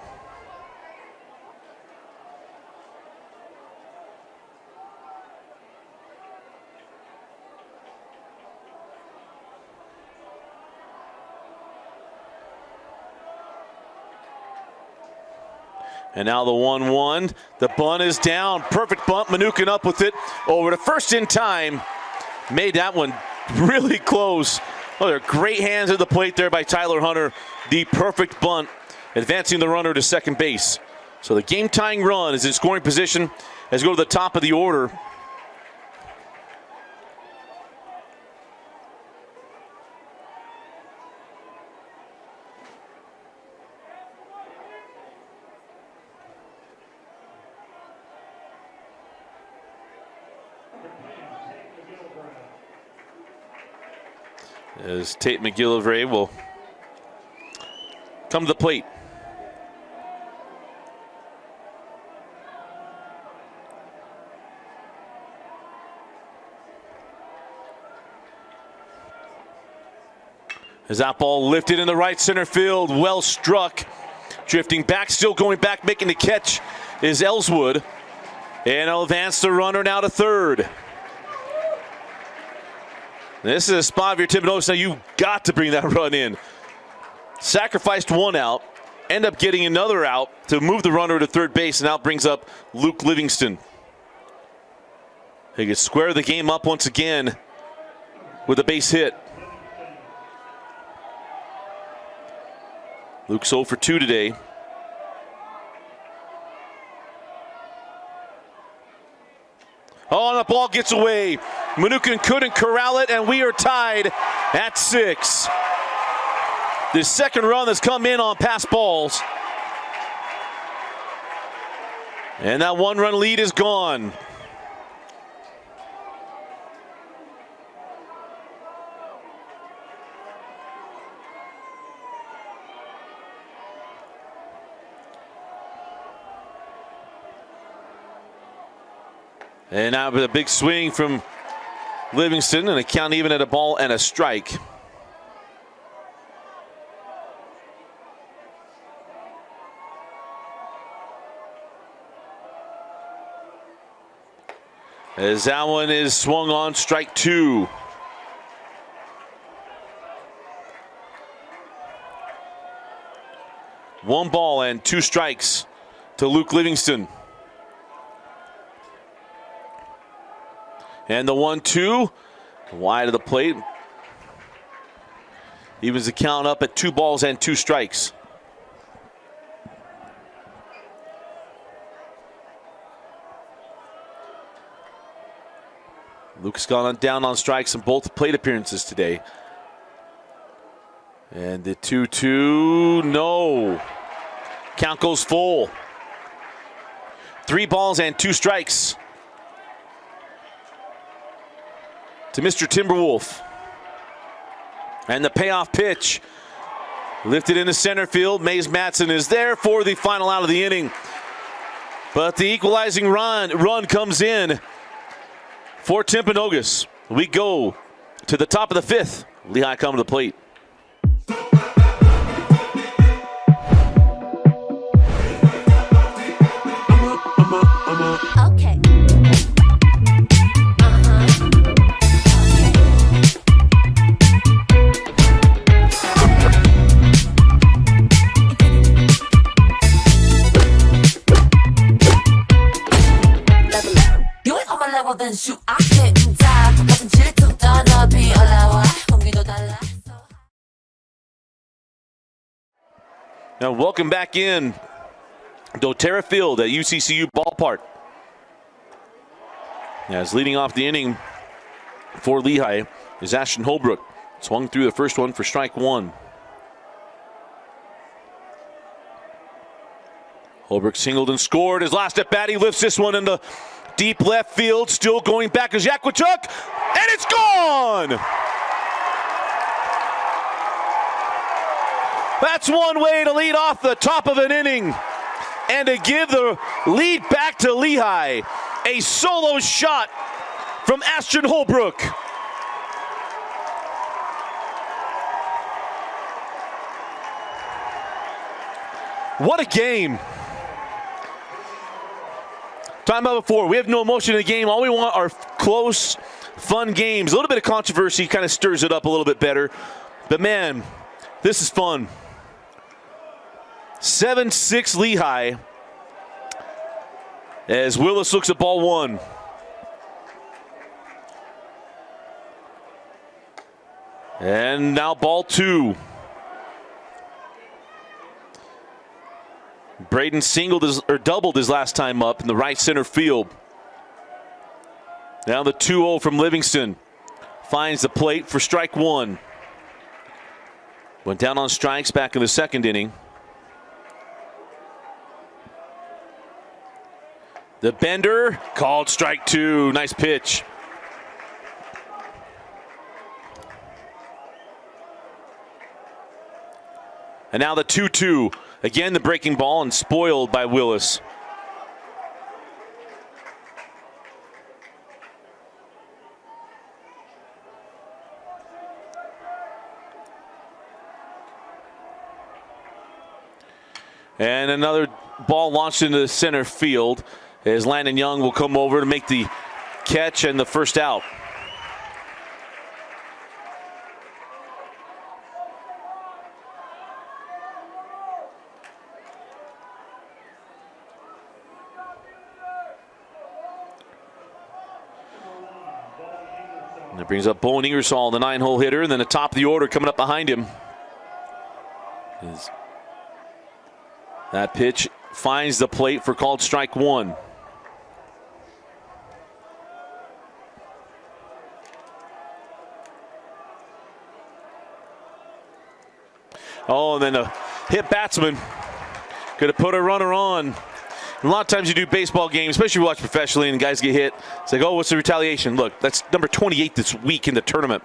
S1: And now the 1-1. The bunt is down. Perfect bunt. Mnookin up with it over to first in time. Made that one really close. Oh, they're great hands at the plate there by Tyler Hunter. The perfect bunt, advancing the runner to second base. So the game-tying run is in scoring position as we go to the top of the order. As Tate McGillivray will come to the plate. As that ball lifted in the right center field, well struck. Drifting back, still going back, making the catch is Ellswood. And he'll advance the runner now to third. This is a spot of your Timpanogos. Now you've got to bring that run in. Sacrificed one out, end up getting another out to move the runner to third base, and out brings up Luke Livingston. He can square the game up once again with a base hit. Luke's 0 for 2 today. Oh, and the ball gets away. Mnookin couldn't corral it, and we are tied at 6. The second run that's come in on pass balls. And that one-run lead is gone. And now with a big swing from Livingston, and a count even at a ball and a strike. As that one is swung on, strike 2. One ball and 2 strikes to Luke Livingston. And the 1-2, wide of the plate. Evens the count up at 2 balls and 2 strikes. Luke's gone down on strikes in both plate appearances today. And the 2-2, no. Count goes full. 3 balls and 2 strikes to Mr. Timberwolf. And the payoff pitch lifted into center field. Mays Matson is there for the final out of the inning. But the equalizing run comes in for Timpanogos. We go to the top of the 5th. Lehi come to the plate.
S3: Okay. You ain't on my level, then shoot. I can't die. 같은 질투 더 높이 올라와. 공기도 달라.
S1: Now welcome back in doTERRA Field at UCCU Ballpark. As leading off the inning for Lehi is Ashton Holbrook. Swung through the first one for strike 1. Holbrook singled and scored. His last at bat, he lifts this one into deep left field. Still going back is Yakuchuk, and it's gone! That's one way to lead off the top of an inning and to give the lead back to Lehi. A solo shot from Ashton Holbrook. What a game. Talking about before, we have no emotion in the game. All we want are close, fun games. A little bit of controversy kind of stirs it up a little bit better. But man, this is fun. 7-6 Lehi as Willis looks at ball one. And now ball two. Braden doubled his last time up in the right center field. Now the 2-0 from Livingston finds the plate for strike one. Went down on strikes back in the second inning. The bender called strike two. Nice pitch. And now the 2-2. Again, the breaking ball and spoiled by Willis. And another ball launched into the center field as Landon Young will come over to make the catch and the first out. And it brings up Bowen Ingersoll, the 9-hole hitter, and then the top of the order coming up behind him. That pitch finds the plate for called strike one. Oh, and then a hit batsman could have put a runner on. A lot of times you do baseball games, especially if you watch professionally and guys get hit. It's like, oh, what's the retaliation? Look, that's number 28 this week in the tournament.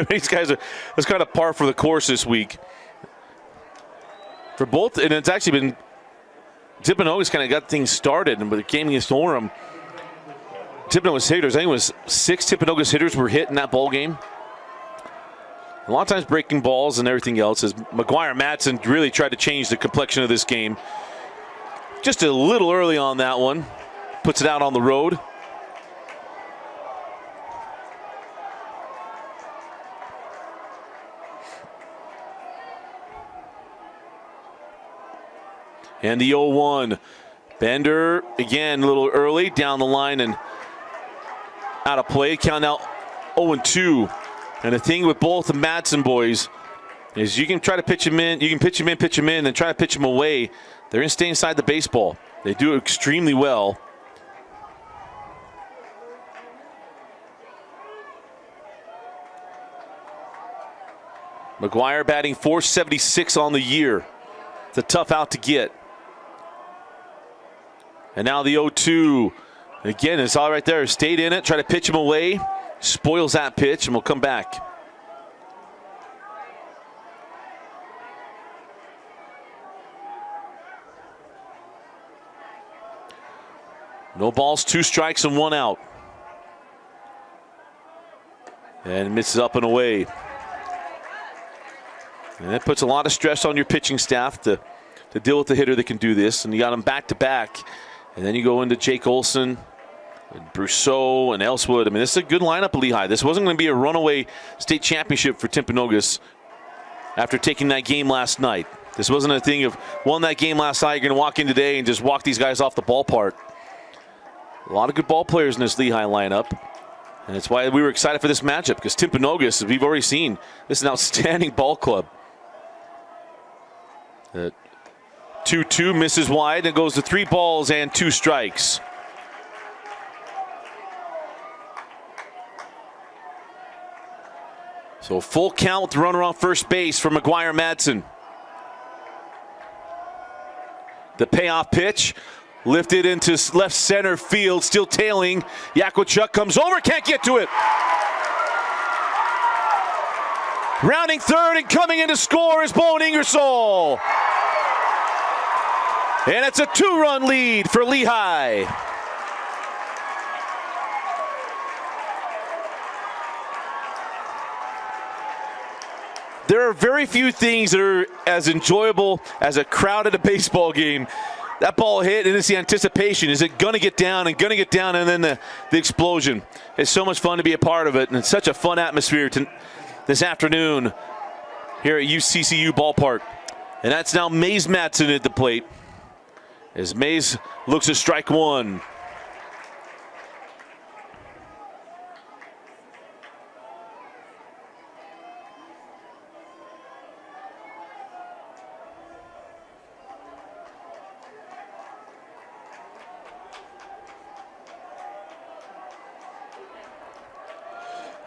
S1: These guys that's kind of par for the course this week. For both, and it's actually been, Timpanogos kind of got things started, and with the game against Orem, Timpanogos hitters, I think it was 6 Timpanogos hitters were hit in that ball game. A lot of times breaking balls and everything else, as McGuire Madsen really tried to change the complexion of this game. Just a little early on that one. Puts it out on the road. And the 0-1. Bender, again, a little early down the line and out of play. Count out 0-2. And the thing with both the Madsen boys is you can try to pitch them in. You can pitch them in, and try to pitch them away. They're going to stay inside the baseball. They do it extremely well. McGuire batting .476 on the year. It's a tough out to get. And now the 0-2. Again, it's all right there. Stayed in it, try to pitch him away. Spoils that pitch, and we'll come back. No balls, 2 strikes, and 1 out. And misses up and away. And that puts a lot of stress on your pitching staff to deal with the hitter that can do this. And you got them back to back. And then you go into Jake Olson, and Brousseau, and Elswood. I mean, this is a good lineup of Lehi. This wasn't going to be a runaway state championship for Timpanogos after taking that game last night. This wasn't a thing of won that game last night, you're going to walk in today and just walk these guys off the ballpark. A lot of good ball players in this Lehi lineup. And that's why we were excited for this matchup, because Timpanogos, as we've already seen, this is an outstanding ball club. 2-2 misses wide and goes to 3 balls and 2 strikes. So full count with the runner on first base for McGuire Madsen. The payoff pitch. Lifted into left center field, still tailing. Yakuchuk comes over, can't get to it. Rounding third and coming in to score is Bowen Ingersoll. And it's a 2-run lead for Lehi. There are very few things that are as enjoyable as a crowd at a baseball game. That ball hit, and it's the anticipation. Is it going to get down and then the explosion. It's so much fun to be a part of it, and it's such a fun atmosphere this afternoon here at UCCU Ballpark. And that's now Mays Matson at the plate as Mays looks at strike one.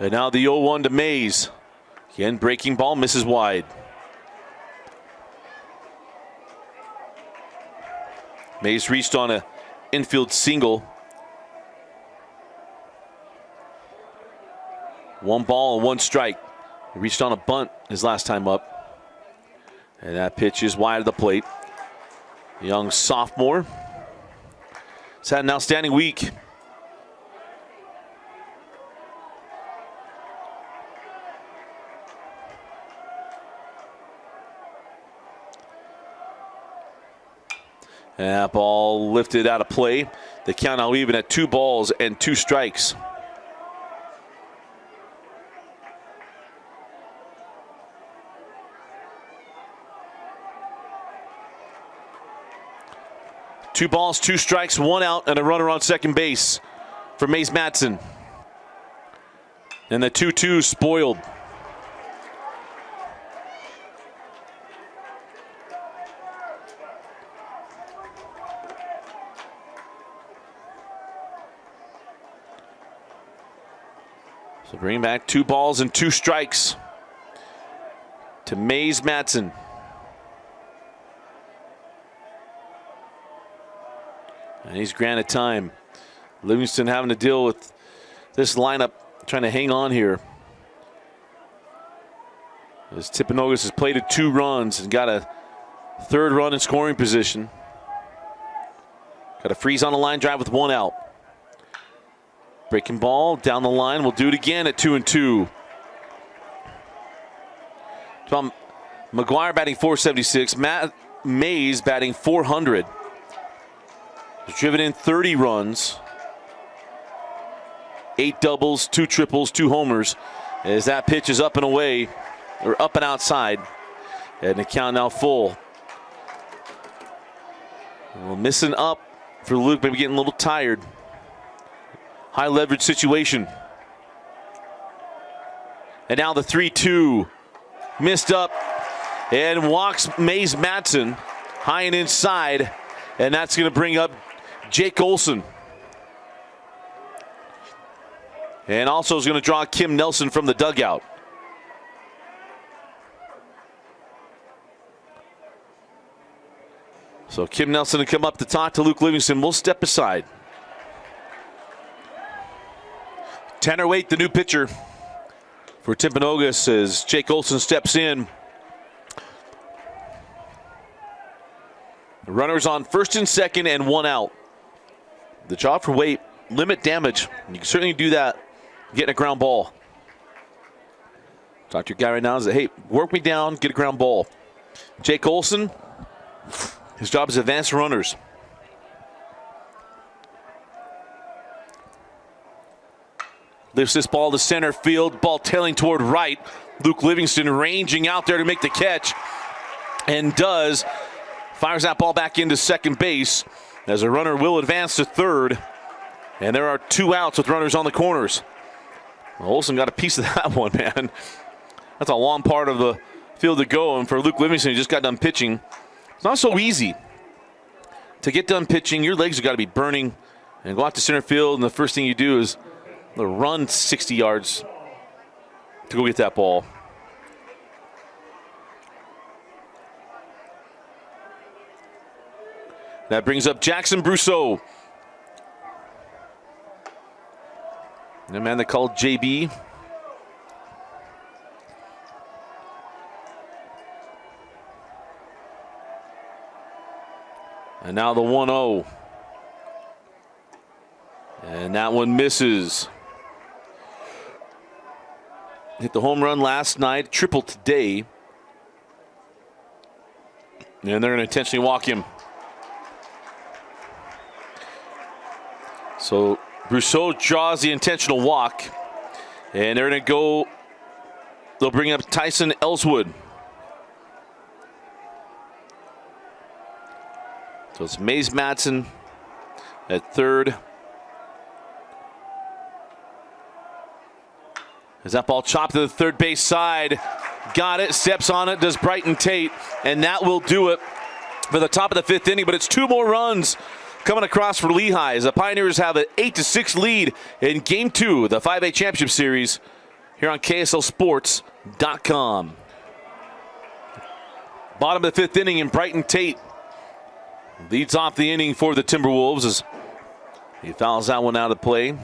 S1: And now the 0-1 to Mays. Again, breaking ball, misses wide. Mays reached on a infield single. 1 ball and 1 strike. He reached on a bunt his last time up. And that pitch is wide of the plate. Young sophomore. He's had an outstanding week. And that ball lifted out of play. The count now even at 2 balls and 2 strikes. Two balls, 2 strikes, 1 out, and a runner on second base for Mays Matson. And the 2-2 spoiled. So bring back 2 balls and 2 strikes to Mays Matson. And he's granted time. Livingston having to deal with this lineup, trying to hang on here. As Timpanogos has plated 2 runs and got a 3rd run in scoring position. Got a freeze on the line drive with 1 out. Breaking ball down the line. We'll do it again at 2-2. Tom McGuire batting .476. Matt Mays batting .400. He's driven in 30 runs. 8 doubles, 2 triples, 2 homers. As that pitch is up and away, or up and outside. And the count now full. Well, missing up for Luke, maybe getting a little tired. High leverage situation. And now the 3-2. Missed up and walks Mays Matson high and inside. And that's going to bring up Jake Olson. And also is going to draw Kim Nelson from the dugout. So Kim Nelson to come up to talk to Luke Livingston. We'll step aside. Tanner Waite, the new pitcher for Timpanogos, as Jake Olson steps in. The runners on first and second and 1 out. The job for Waite, limit damage. You can certainly do that getting a ground ball. Talk to your guy right now and say, hey, work me down, get a ground ball. Jake Olson, his job is advance runners. Lifts this ball to center field, ball tailing toward right. Luke Livingston ranging out there to make the catch, and does. Fires that ball back into second base as a runner will advance to third. And there are 2 outs with runners on the corners. Well, Olson got a piece of that one, man. That's a long part of the field to go. And for Luke Livingston, he just got done pitching. It's not so easy to get done pitching. Your legs have got to be burning and go out to center field. And the first thing you do is run 60 yards to go get that ball. That brings up Jackson Brousseau. The man they called JB. And now the 1-0. And that one misses. Hit the home run last night, triple today. And they're going to intentionally walk him. So Brousseau draws the intentional walk. And they're going to go, they'll bring up Tyson Ellswood. So it's Mays Madsen at third. As that ball chopped to the third base side. Got it, steps on it, does Brighton Tate, and that will do it for the top of the fifth inning. But it's two more runs coming across for Lehi as the Pioneers have an 8-6 lead in Game 2 of the 5A Championship Series here on KSLSports.com. Bottom of the fifth inning, and Brighton Tate leads off the inning for the Timberwolves as he fouls that one out of play.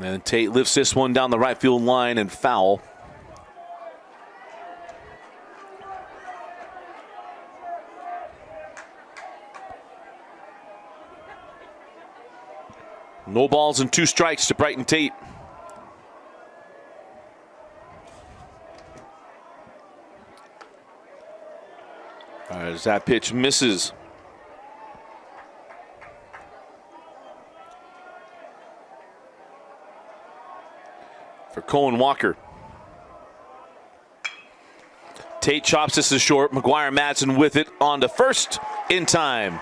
S1: And Tate lifts this one down the right field line and foul. No balls and 2 strikes to Brighton Tate. All right, as that pitch misses. For Cohen Walker. Tate chops this to short. McGuire Madsen with it on to first in time.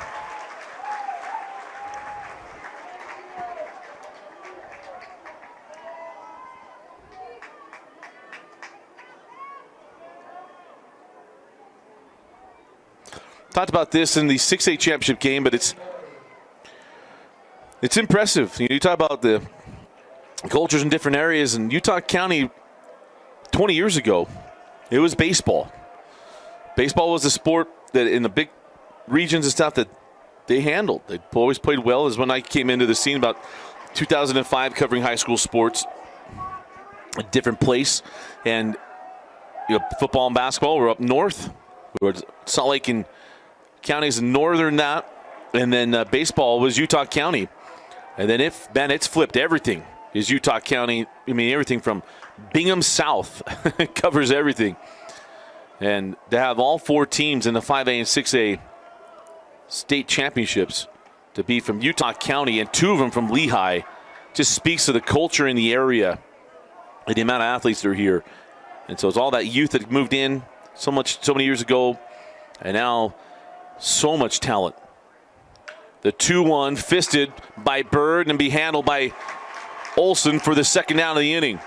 S1: Talked about this in the 6A championship game, but it's impressive. You talk about the cultures in different areas. In Utah County 20 years ago, it was baseball. Baseball was the sport that in the big regions and stuff that they handled. They always played well. As when I came into the scene about 2005 covering high school sports, a different place. And football and basketball were up north. We were Salt Lake and counties in northern that. And then baseball was Utah County. And then it's flipped. Everything is Utah County. I mean, everything from Bingham South covers everything. And to have all 4 teams in the 5A and 6A state championships to be from Utah County and 2 of them from Lehi just speaks to the culture in the area and the amount of athletes that are here. And so it's all that youth that moved in so many years ago, and now so much talent. The 2-1 fisted by Bird and be handled by Olson for the second down of the inning.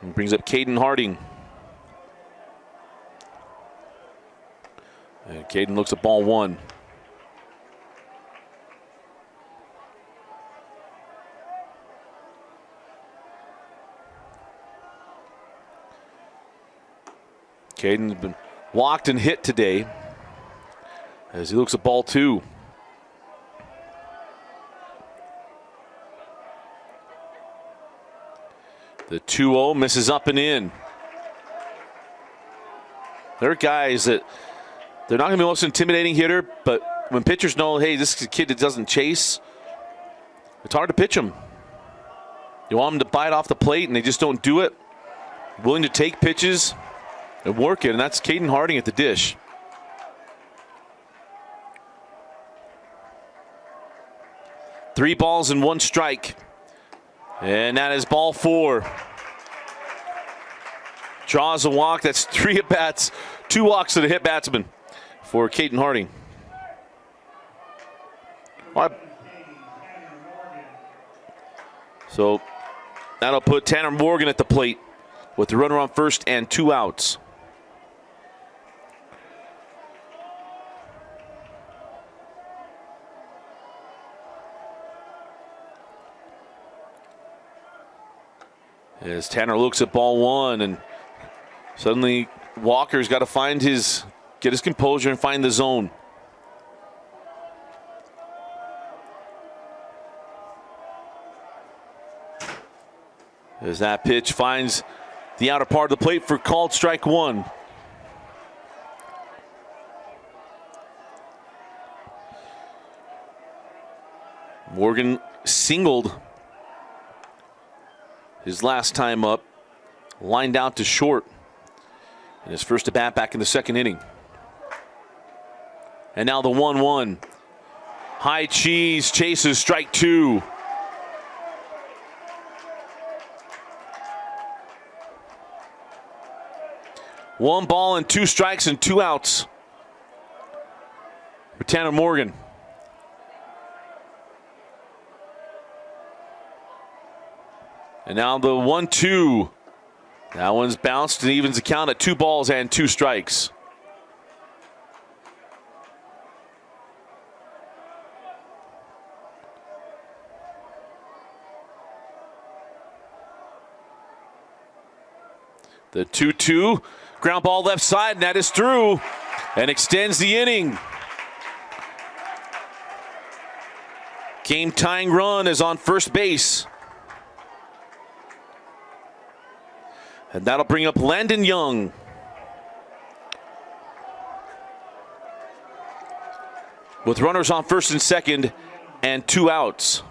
S1: And brings up Caden Harding. And Caden looks at ball 1. Caden's been walked and hit today as he looks at ball 2. The 2-0 misses up and in. There are guys that they're not going to be the most intimidating hitter, but when pitchers know, hey, this is a kid that doesn't chase, it's hard to pitch them. You want them to bite off the plate, and they just don't do it. Willing to take pitches and work it, and that's Caden Harding at the dish. Three balls and 1 strike. And that is ball 4. Draws a walk. That's 3 at-bats. 2 walks to the hit batsman for Caden Harding. Well, So that'll put Tanner Morgan at the plate with the runner on first and 2 outs. As Tanner looks at ball 1, and suddenly Walker's got to get his composure and find the zone. As that pitch finds the outer part of the plate for called strike 1. Morgan singled his last time up, lined out to short in his first at bat back in the second inning. And now the 1-1. High cheese chases strike 2. One ball and 2 strikes and 2 outs for Tanner Morgan. And now the 1-2. That one's bounced and evens the count at 2 balls and 2 strikes. The 2-2, ground ball left side, and that is through and extends the inning. Game tying run is on first base. And that'll bring up Landon Young. With runners on first and second and 2 outs.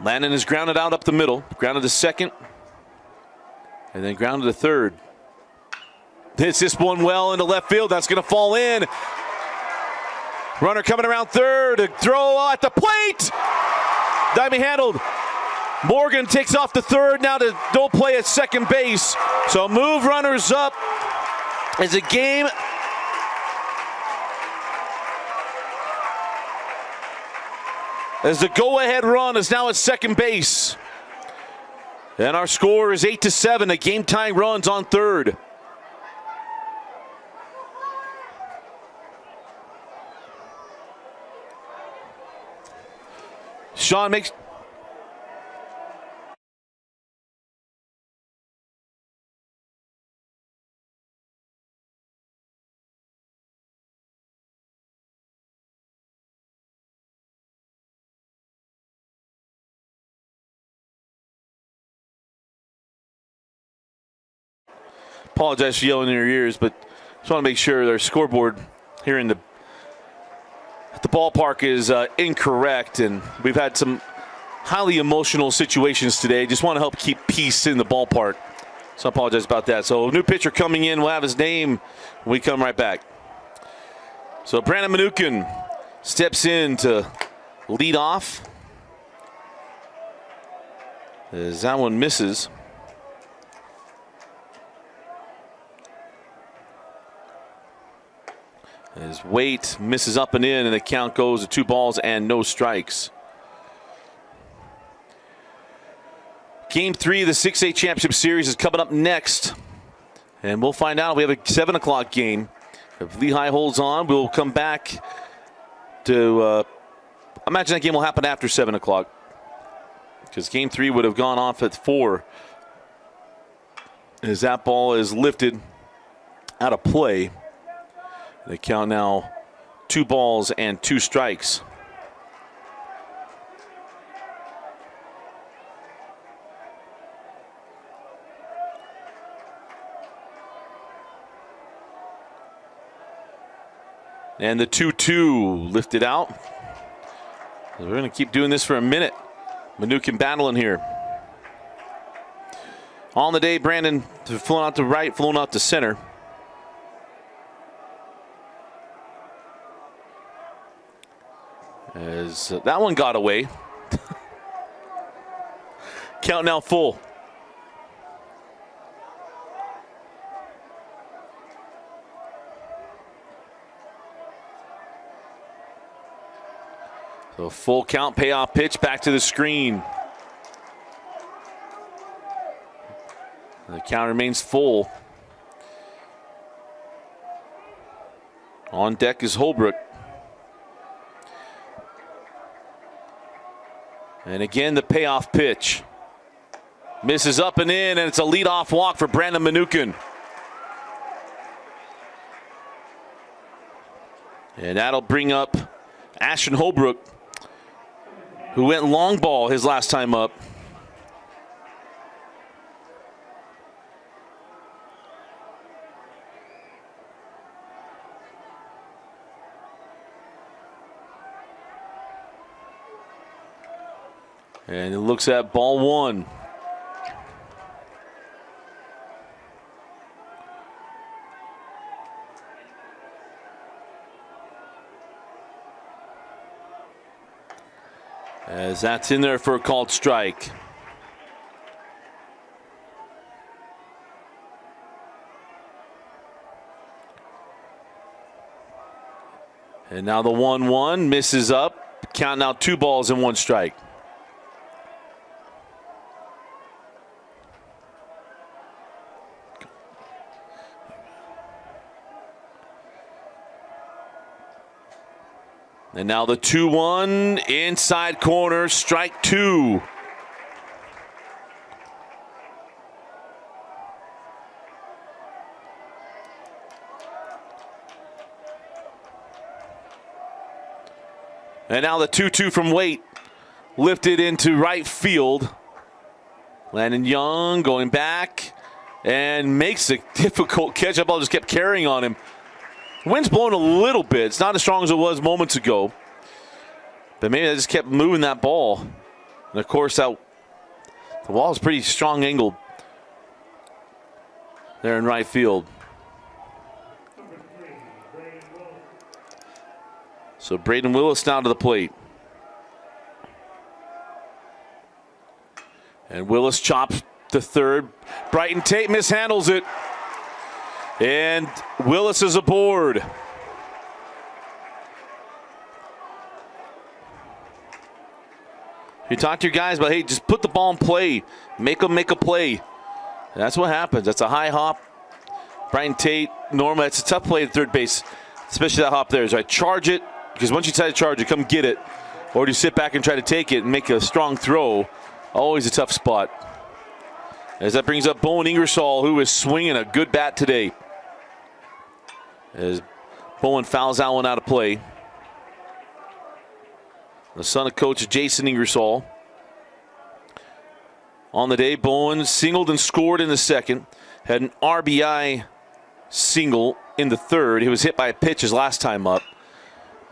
S1: Landon is grounded out up the middle, grounded to second, and then grounded to third. Hits this one well into left field. That's going to fall in. Runner coming around third. A throw at the plate. Diving handled. Morgan takes off to third now to no play at second base. So move runners up as a game. As the go-ahead run is now at second base. And our score is 8-7. A game-tying run's on third. Sean makes... Apologize for yelling in your ears, but just want to make sure their scoreboard here in the ballpark is incorrect, and we've had some highly emotional situations today. Just want to help keep peace in the ballpark. So I apologize about that. So new pitcher coming in. We'll have his name when we come right back. So Brandon Mnookin steps in to lead off. As that one misses. His weight misses up and in, and the count goes to 2 balls and no strikes. Game 3 of the 6A Championship Series is coming up next. And we'll find out. We have a 7 o'clock game. If Lehi holds on, we'll come back to... I imagine that game will happen after 7 o'clock. Because Game 3 would have gone off at 4. As that ball is lifted out of play. They count now 2 balls and 2 strikes. And the 2-2 lifted out. We're going to keep doing this for a minute. Mnookin battling here. On the day, Brandon flown out to right, flown out to center. As that one got away. Count now full. So full count, payoff pitch, back to the screen. The count remains full. On deck is Holbrook. And again, the payoff pitch. Misses up and in, and it's a leadoff walk for Brandon Manukin. And that'll bring up Ashton Holbrook, who went long ball his last time up. And it looks at ball one. As that's in there for a called strike. And now the 1-1 misses up. Count now 2 balls and 1 strike. And now the 2-1 inside corner, strike 2. And now the 2-2 from Waite, lifted into right field. Landon Young going back and makes a difficult catch. That ball just kept carrying on him. Wind's blowing a little bit. It's not as strong as it was moments ago. But maybe they just kept moving that ball. And of course, the wall is pretty strong angled there in right field. So Braden Willis now to the plate. And Willis chops to third. Brighton Tate mishandles it. And Willis is aboard. You talk to your guys about, hey, just put the ball in play. Make them make a play. And that's what happens. That's a high hop. Brighton Tate, normally it's a tough play at third base, especially that hop there. So I charge it, because once you try to charge it, come get it. Or do you sit back and try to take it and make a strong throw? Always a tough spot. As that brings up Bowen Ingersoll, who is swinging a good bat today. As Bowen fouls that one out of play. The son of Coach Jason Ingersoll. On the day, Bowen singled and scored in the second. Had an RBI single in the third. He was hit by a pitch his last time up.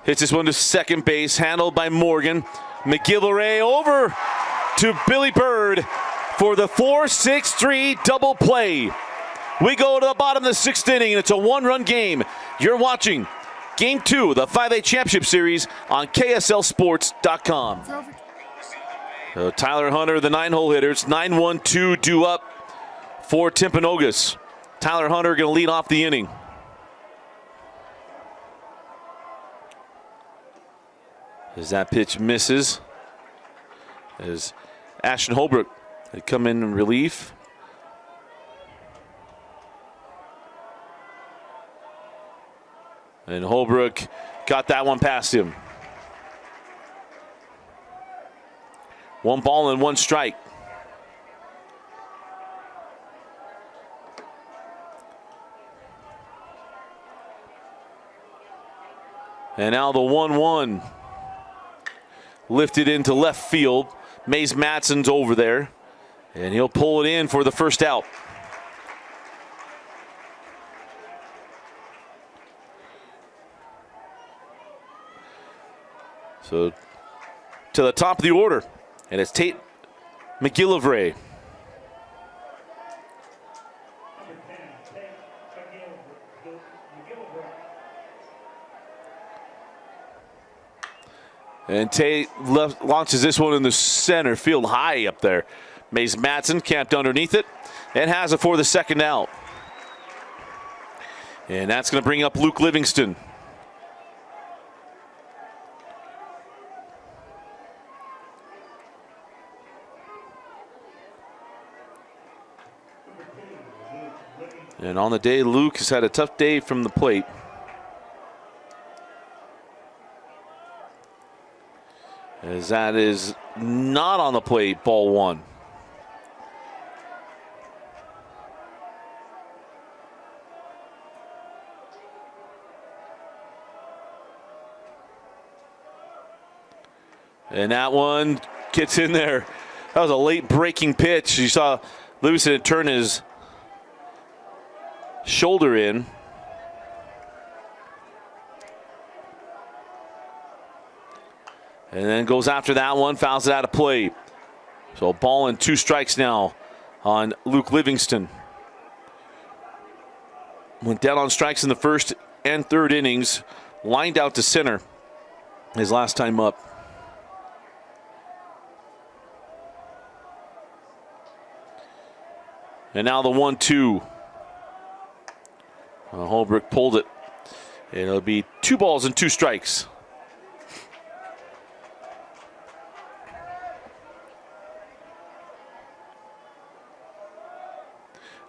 S1: Hits this one to second base, handled by Morgan. McGillivray over to Billy Bird for the 4-6-3 double play. We go to the bottom of the 6th inning, and it's a 1-run game. You're watching Game 2 of the 5A Championship Series on KSLSports.com. So Tyler Hunter, the 9-hole hitter. It's 9-1-2 due up for Timpanogos. Tyler Hunter going to lead off the inning. As that pitch misses, as Ashton Holbrook had come in relief. And Holbrook got that one past him. 1 ball and 1 strike. And now the 1-1 lifted into left field. Mays Matson's over there, and he'll pull it in for the first out. So to the top of the order, and it's Tate McGillivray. And Tate launches this one in the center field, high up there. Mays Matson camped underneath it and has it for the second out. And that's going to bring up Luke Livingston. And on the day, Luke has had a tough day from the plate. As that is not on the plate, ball one. And that one gets in there. That was a late breaking pitch. You saw Livingston turn his shoulder in. And then goes after that one, fouls it out of play. So ball and 2 strikes now on Luke Livingston. Went down on strikes in the first and third innings. Lined out to center his last time up. And now the 1-2. Holbrook pulled it. And it'll be 2 balls and 2 strikes.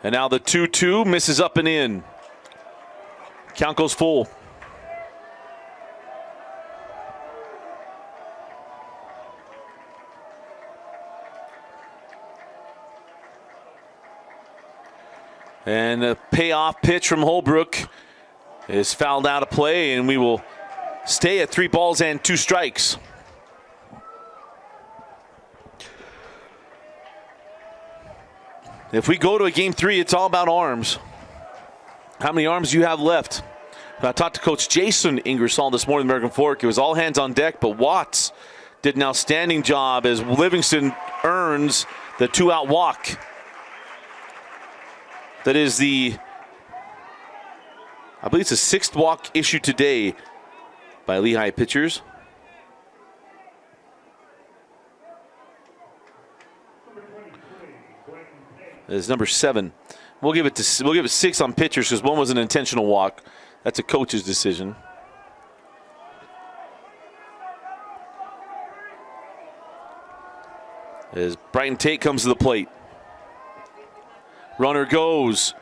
S1: And now the 2-2 misses up and in. Count goes full. And a payoff pitch from Holbrook is fouled out of play, and we will stay at 3 balls and 2 strikes. If we go to a game 3, it's all about arms. How many arms do you have left? I talked to Coach Jason Ingersoll this morning, American Fork. It was all hands on deck, but Watts did an outstanding job as Livingston earns the 2-out walk. That is I believe it's the 6th walk issued today by Lehi pitchers. Is number 7. We'll give it 6 on pitchers because one was an intentional walk. That's a coach's decision. As Brighton Tate comes to the plate. Runner goes.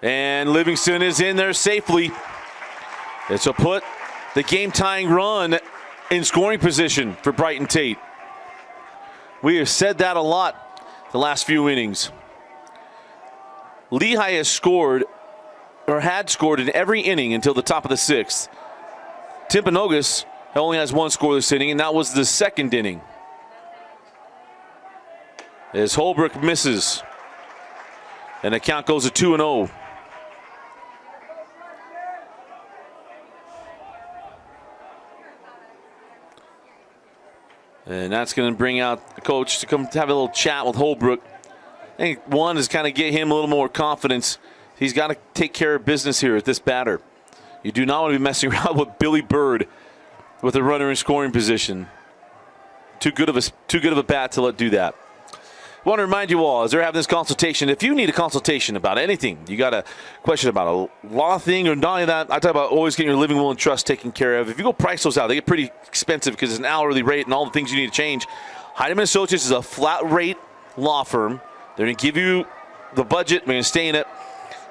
S1: And Livingston is in there safely. It's a put the game-tying run in scoring position for Brighton Tate. We have said that a lot the last few innings. Lehi has scored, or had scored, in every inning until the top of the 6th. Timpanogos only has 1 scoreless inning, and that was the 2nd inning. As Holbrook misses. And the count goes to 2-0. And that's going to bring out the coach to come have a little chat with Holbrook. I think one is kind of get him a little more confidence. He's got to take care of business here at this batter. You do not want to be messing around with Billy Bird with a runner in scoring position. Too good of a bat to let do that. I want to remind you all, as they're having this consultation, if you need a consultation about anything, you got a question about a law thing or not only that, I talk about always getting your living will and trust taken care of. If you go price those out, they get pretty expensive because it's an hourly rate and all the things you need to change. Heidemann Associates is a flat rate law firm. They're going to give you the budget. We're going to stay in it,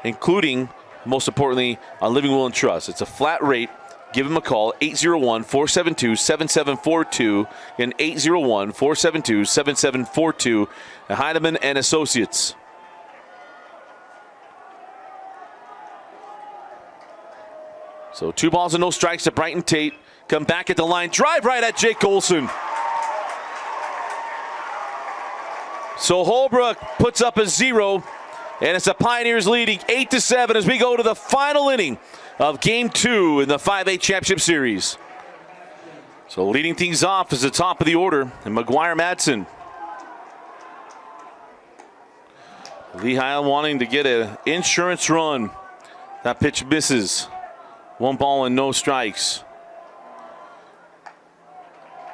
S1: including, most importantly, on living will and trust. It's a flat rate. Give them a call, 801-472-7742, and 801-472-7742, at Heidemann and Associates. So 2 balls and no strikes to Brighton Tate. Come back at the line, drive right at Jake Olson. So Holbrook puts up a 0, and it's the Pioneers leading 8-7 as we go to the final inning of Game 2 in the 5A Championship Series. So leading things off is the top of the order, and McGuire Madsen. Lehi wanting to get an insurance run. That pitch misses. 1 ball and no strikes.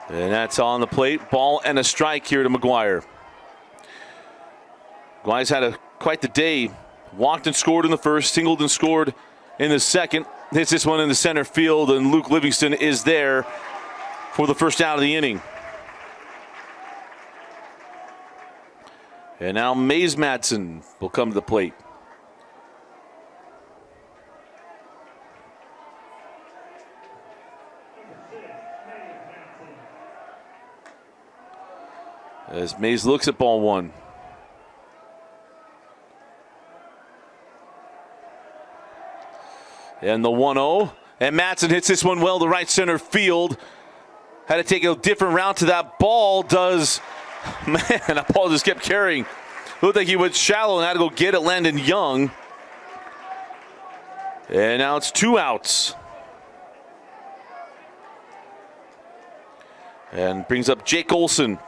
S1: And that's on the plate. Ball and a strike here to McGuire. McGuire's had quite the day. Walked and scored in the first, singled and scored in the second. Hits this one in the center field, and Luke Livingston is there for the first out of the inning. And now Mays Madsen will come to the plate. As Mays looks at ball one. And the 1-0. And Madsen hits this one well to right center field. Had to take a different route to that ball. Man, that ball just kept carrying. Looked like he went shallow and had to go get it. Landon Young. And now it's 2 outs. And brings up Jake Olson.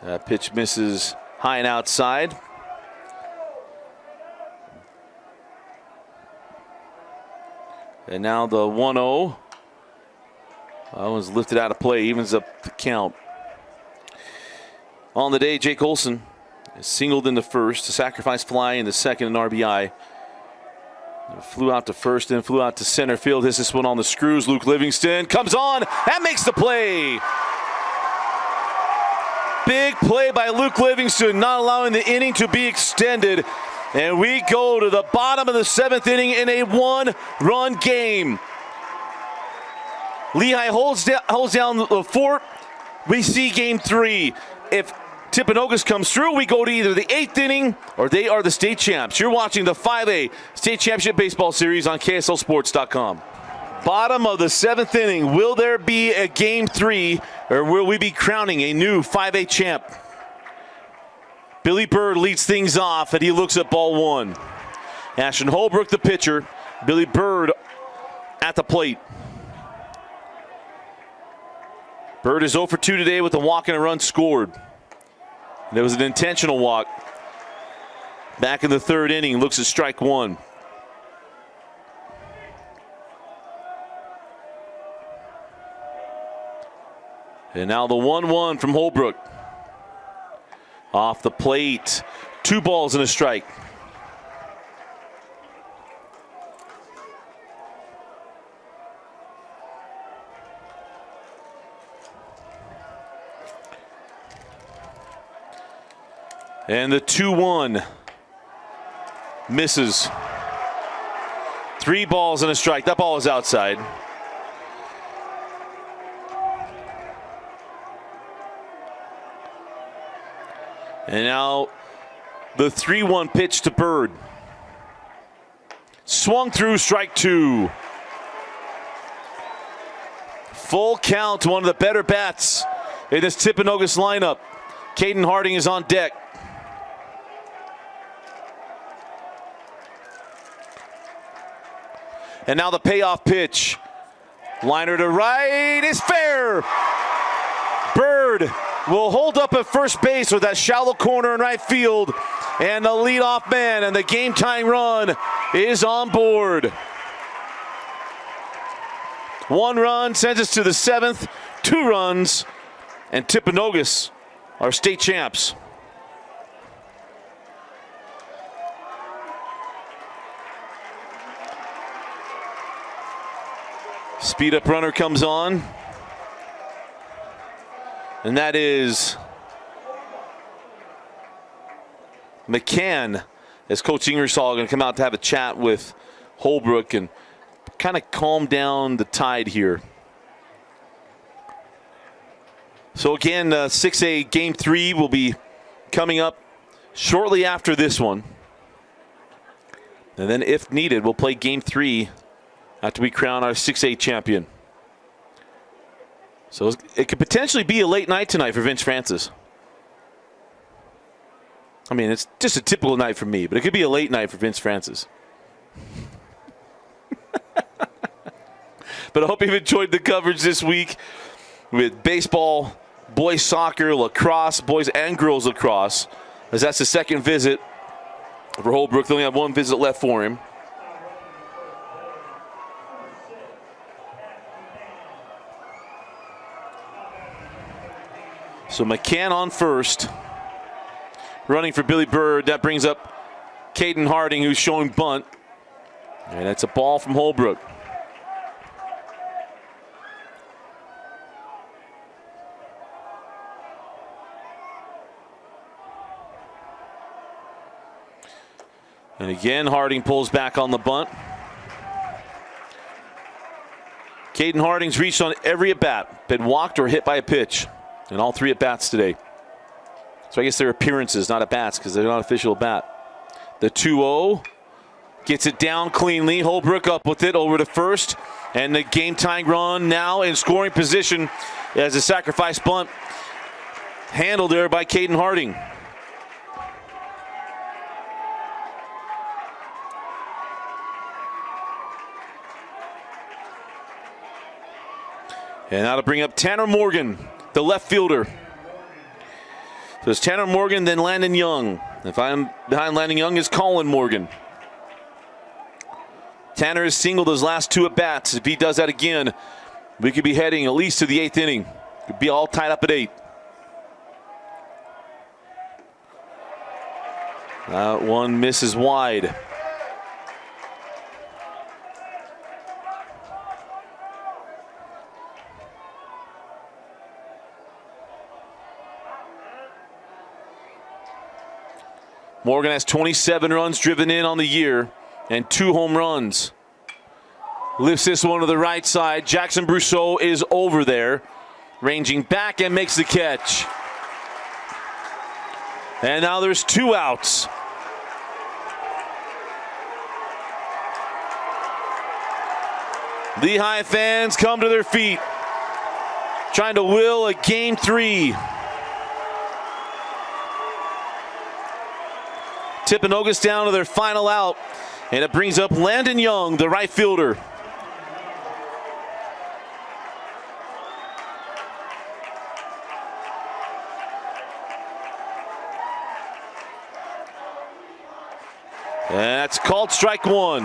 S1: That pitch misses high and outside. And now the 1-0. That was lifted out of play, evens up the count. On the day, Jake Olson is singled in the first, a sacrifice fly in the second, and RBI. Flew out to first, then flew out to center field. Hits this one on the screws. Luke Livingston comes on and makes the play. Big play by Luke Livingston, not allowing the inning to be extended. And we go to the bottom of the 7th inning in a 1-run game. Lehi holds down the fort. We see game 3. If Timpanogos comes through, we go to either the 8th inning or they are the state champs. You're watching the 5A State Championship Baseball Series on KSLSports.com. Bottom of the 7th inning. Will there be a game 3 or will we be crowning a new 5A champ? Billy Bird leads things off and he looks at ball 1. Ashton Holbrook, the pitcher. Billy Bird at the plate. Bird is 0 for 2 today with a walk and a run scored. And it was an intentional walk. Back in the 3rd inning, looks at strike 1. And now the 1-1 from Holbrook. Off the plate. 2 balls and a strike. And the 2-1 misses. 3 balls and a strike. That ball is outside. And now the 3-1 pitch to Bird. Swung through, strike 2. Full count to one of the better bats in this Timpanogos lineup. Caden Harding is on deck. And now the payoff pitch. Liner to right is fair. Bird will hold up at first base with that shallow corner in right field. And the leadoff man and the game-tying run is on board. 1 run sends us to the 7th. 2 runs. And Timpanogos are state champs. Speed up runner comes on. And that is McCann, as Coach Ingersoll going to come out to have a chat with Holbrook and kind of calm down the tide here. So again, 6A Game 3 will be coming up shortly after this one. And then if needed, we'll play Game 3 after we crown our 6A champion. So it could potentially be a late night tonight for Vince Francis. I mean, it's just a typical night for me, but it could be a late night for Vince Francis. But I hope you've enjoyed the coverage this week with baseball, boys soccer, lacrosse, boys and girls lacrosse, as that's the 2nd visit for Holbrook. They only have 1 visit left for him. So McCann on first, running for Billy Bird. That brings up Caden Harding, who's showing bunt. And it's a ball from Holbrook. And again, Harding pulls back on the bunt. Caden Harding's reached on every at-bat, been walked or hit by a pitch in all 3 at-bats today. So I guess they're appearances, not at-bats, because they're not official at-bat. The 2-0 gets it down cleanly. Holbrook up with it over to first. And the game-tying run now in scoring position as a sacrifice bunt handled there by Caden Harding. And now to bring up Tanner Morgan, the left fielder. So it's Tanner Morgan, then Landon Young. If I'm behind Landon Young is Colin Morgan. Tanner has singled his last 2 at-bats. If he does that again, we could be heading at least to the 8th inning. Could be all tied up at 8. That one misses wide. Morgan has 27 runs driven in on the year and 2 home runs. Lifts this one to the right side. Jackson Brousseau is over there, ranging back and makes the catch. And now there's 2 outs. Lehi fans come to their feet, trying to will a Game 3. Timpanogos down to their final out, and it brings up Landon Young, the right fielder. And that's called strike 1.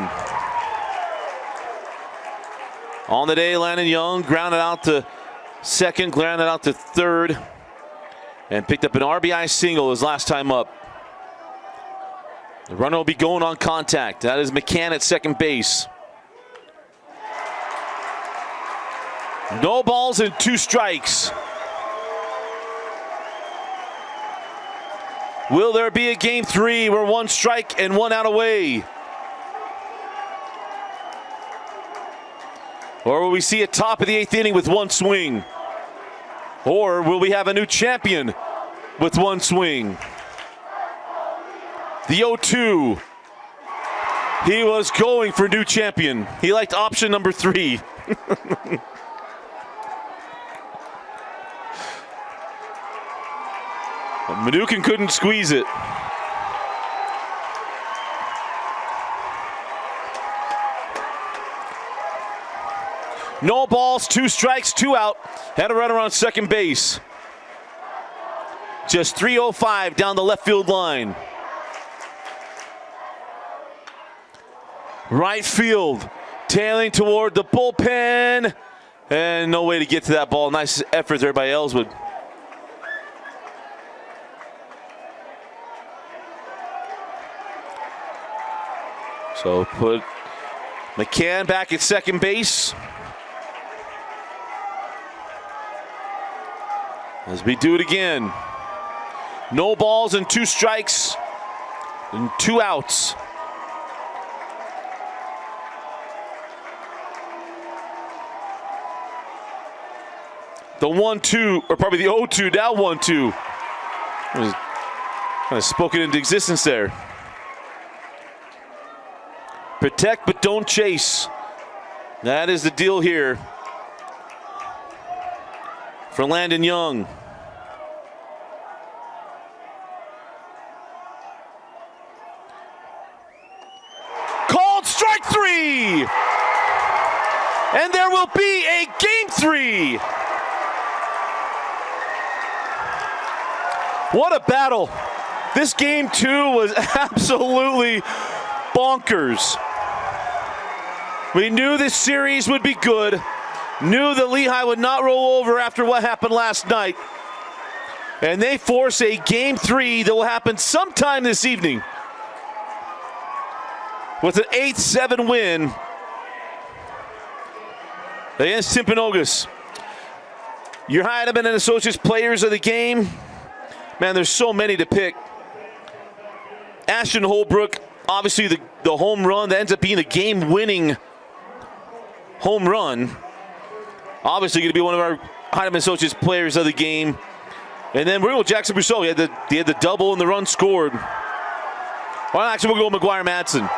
S1: On the day, Landon Young grounded out to second, grounded out to third, and picked up an RBI single his last time up. The runner will be going on contact. That is McCann at second base. No balls and 2 strikes. Will there be a Game 3 where 1 strike and 1 out away? Or will we see a top of the 8th inning with 1 swing? Or will we have a new champion with 1 swing? The 0-2. He was going for new champion. He liked option number 3. Mnookin couldn't squeeze it. No balls, 2 strikes, 2 out. Had a runner on second base. Just 3:05 down the left field line. Right field, tailing toward the bullpen. And no way to get to that ball. Nice effort there by Ellswood. So put McCann back at second base. As we do it again. No balls and 2 strikes and 2 outs. The 1-2, or probably the 0-2, now 1-2. Kind of spoken into existence there. Protect but don't chase. That is the deal here for Landon Young. Called strike 3! And there will be a Game 3. What a battle. This Game 2 was absolutely bonkers. We knew this series would be good. Knew that Lehi would not roll over after what happened last night. And they force a Game 3 that will happen sometime this evening. With an 8-7 win against Timpanogos. Your Heidemann and Associates players of the game. Man, there's so many to pick. Ashton Holbrook, obviously the home run that ends up being the game-winning home run. Obviously going to be one of our Heinemann Associates players of the game. And then we're going to go Jackson Brousseau. He had the double and the run scored. Well, actually, we'll go McGuire Madsen.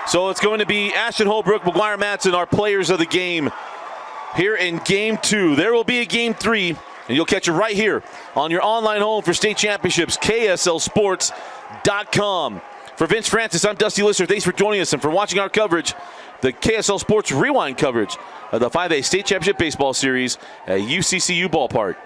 S1: So it's going to be Ashton Holbrook, McGuire Madsen, our players of the game here in Game 2. There will be a Game 3, and you'll catch it right here on your online home for state championships, KSLSports.com. For Vince Francis, I'm Dusty Lister. Thanks for joining us and for watching our coverage, the KSL Sports Rewind coverage of the 5A State Championship Baseball Series at UCCU Ballpark.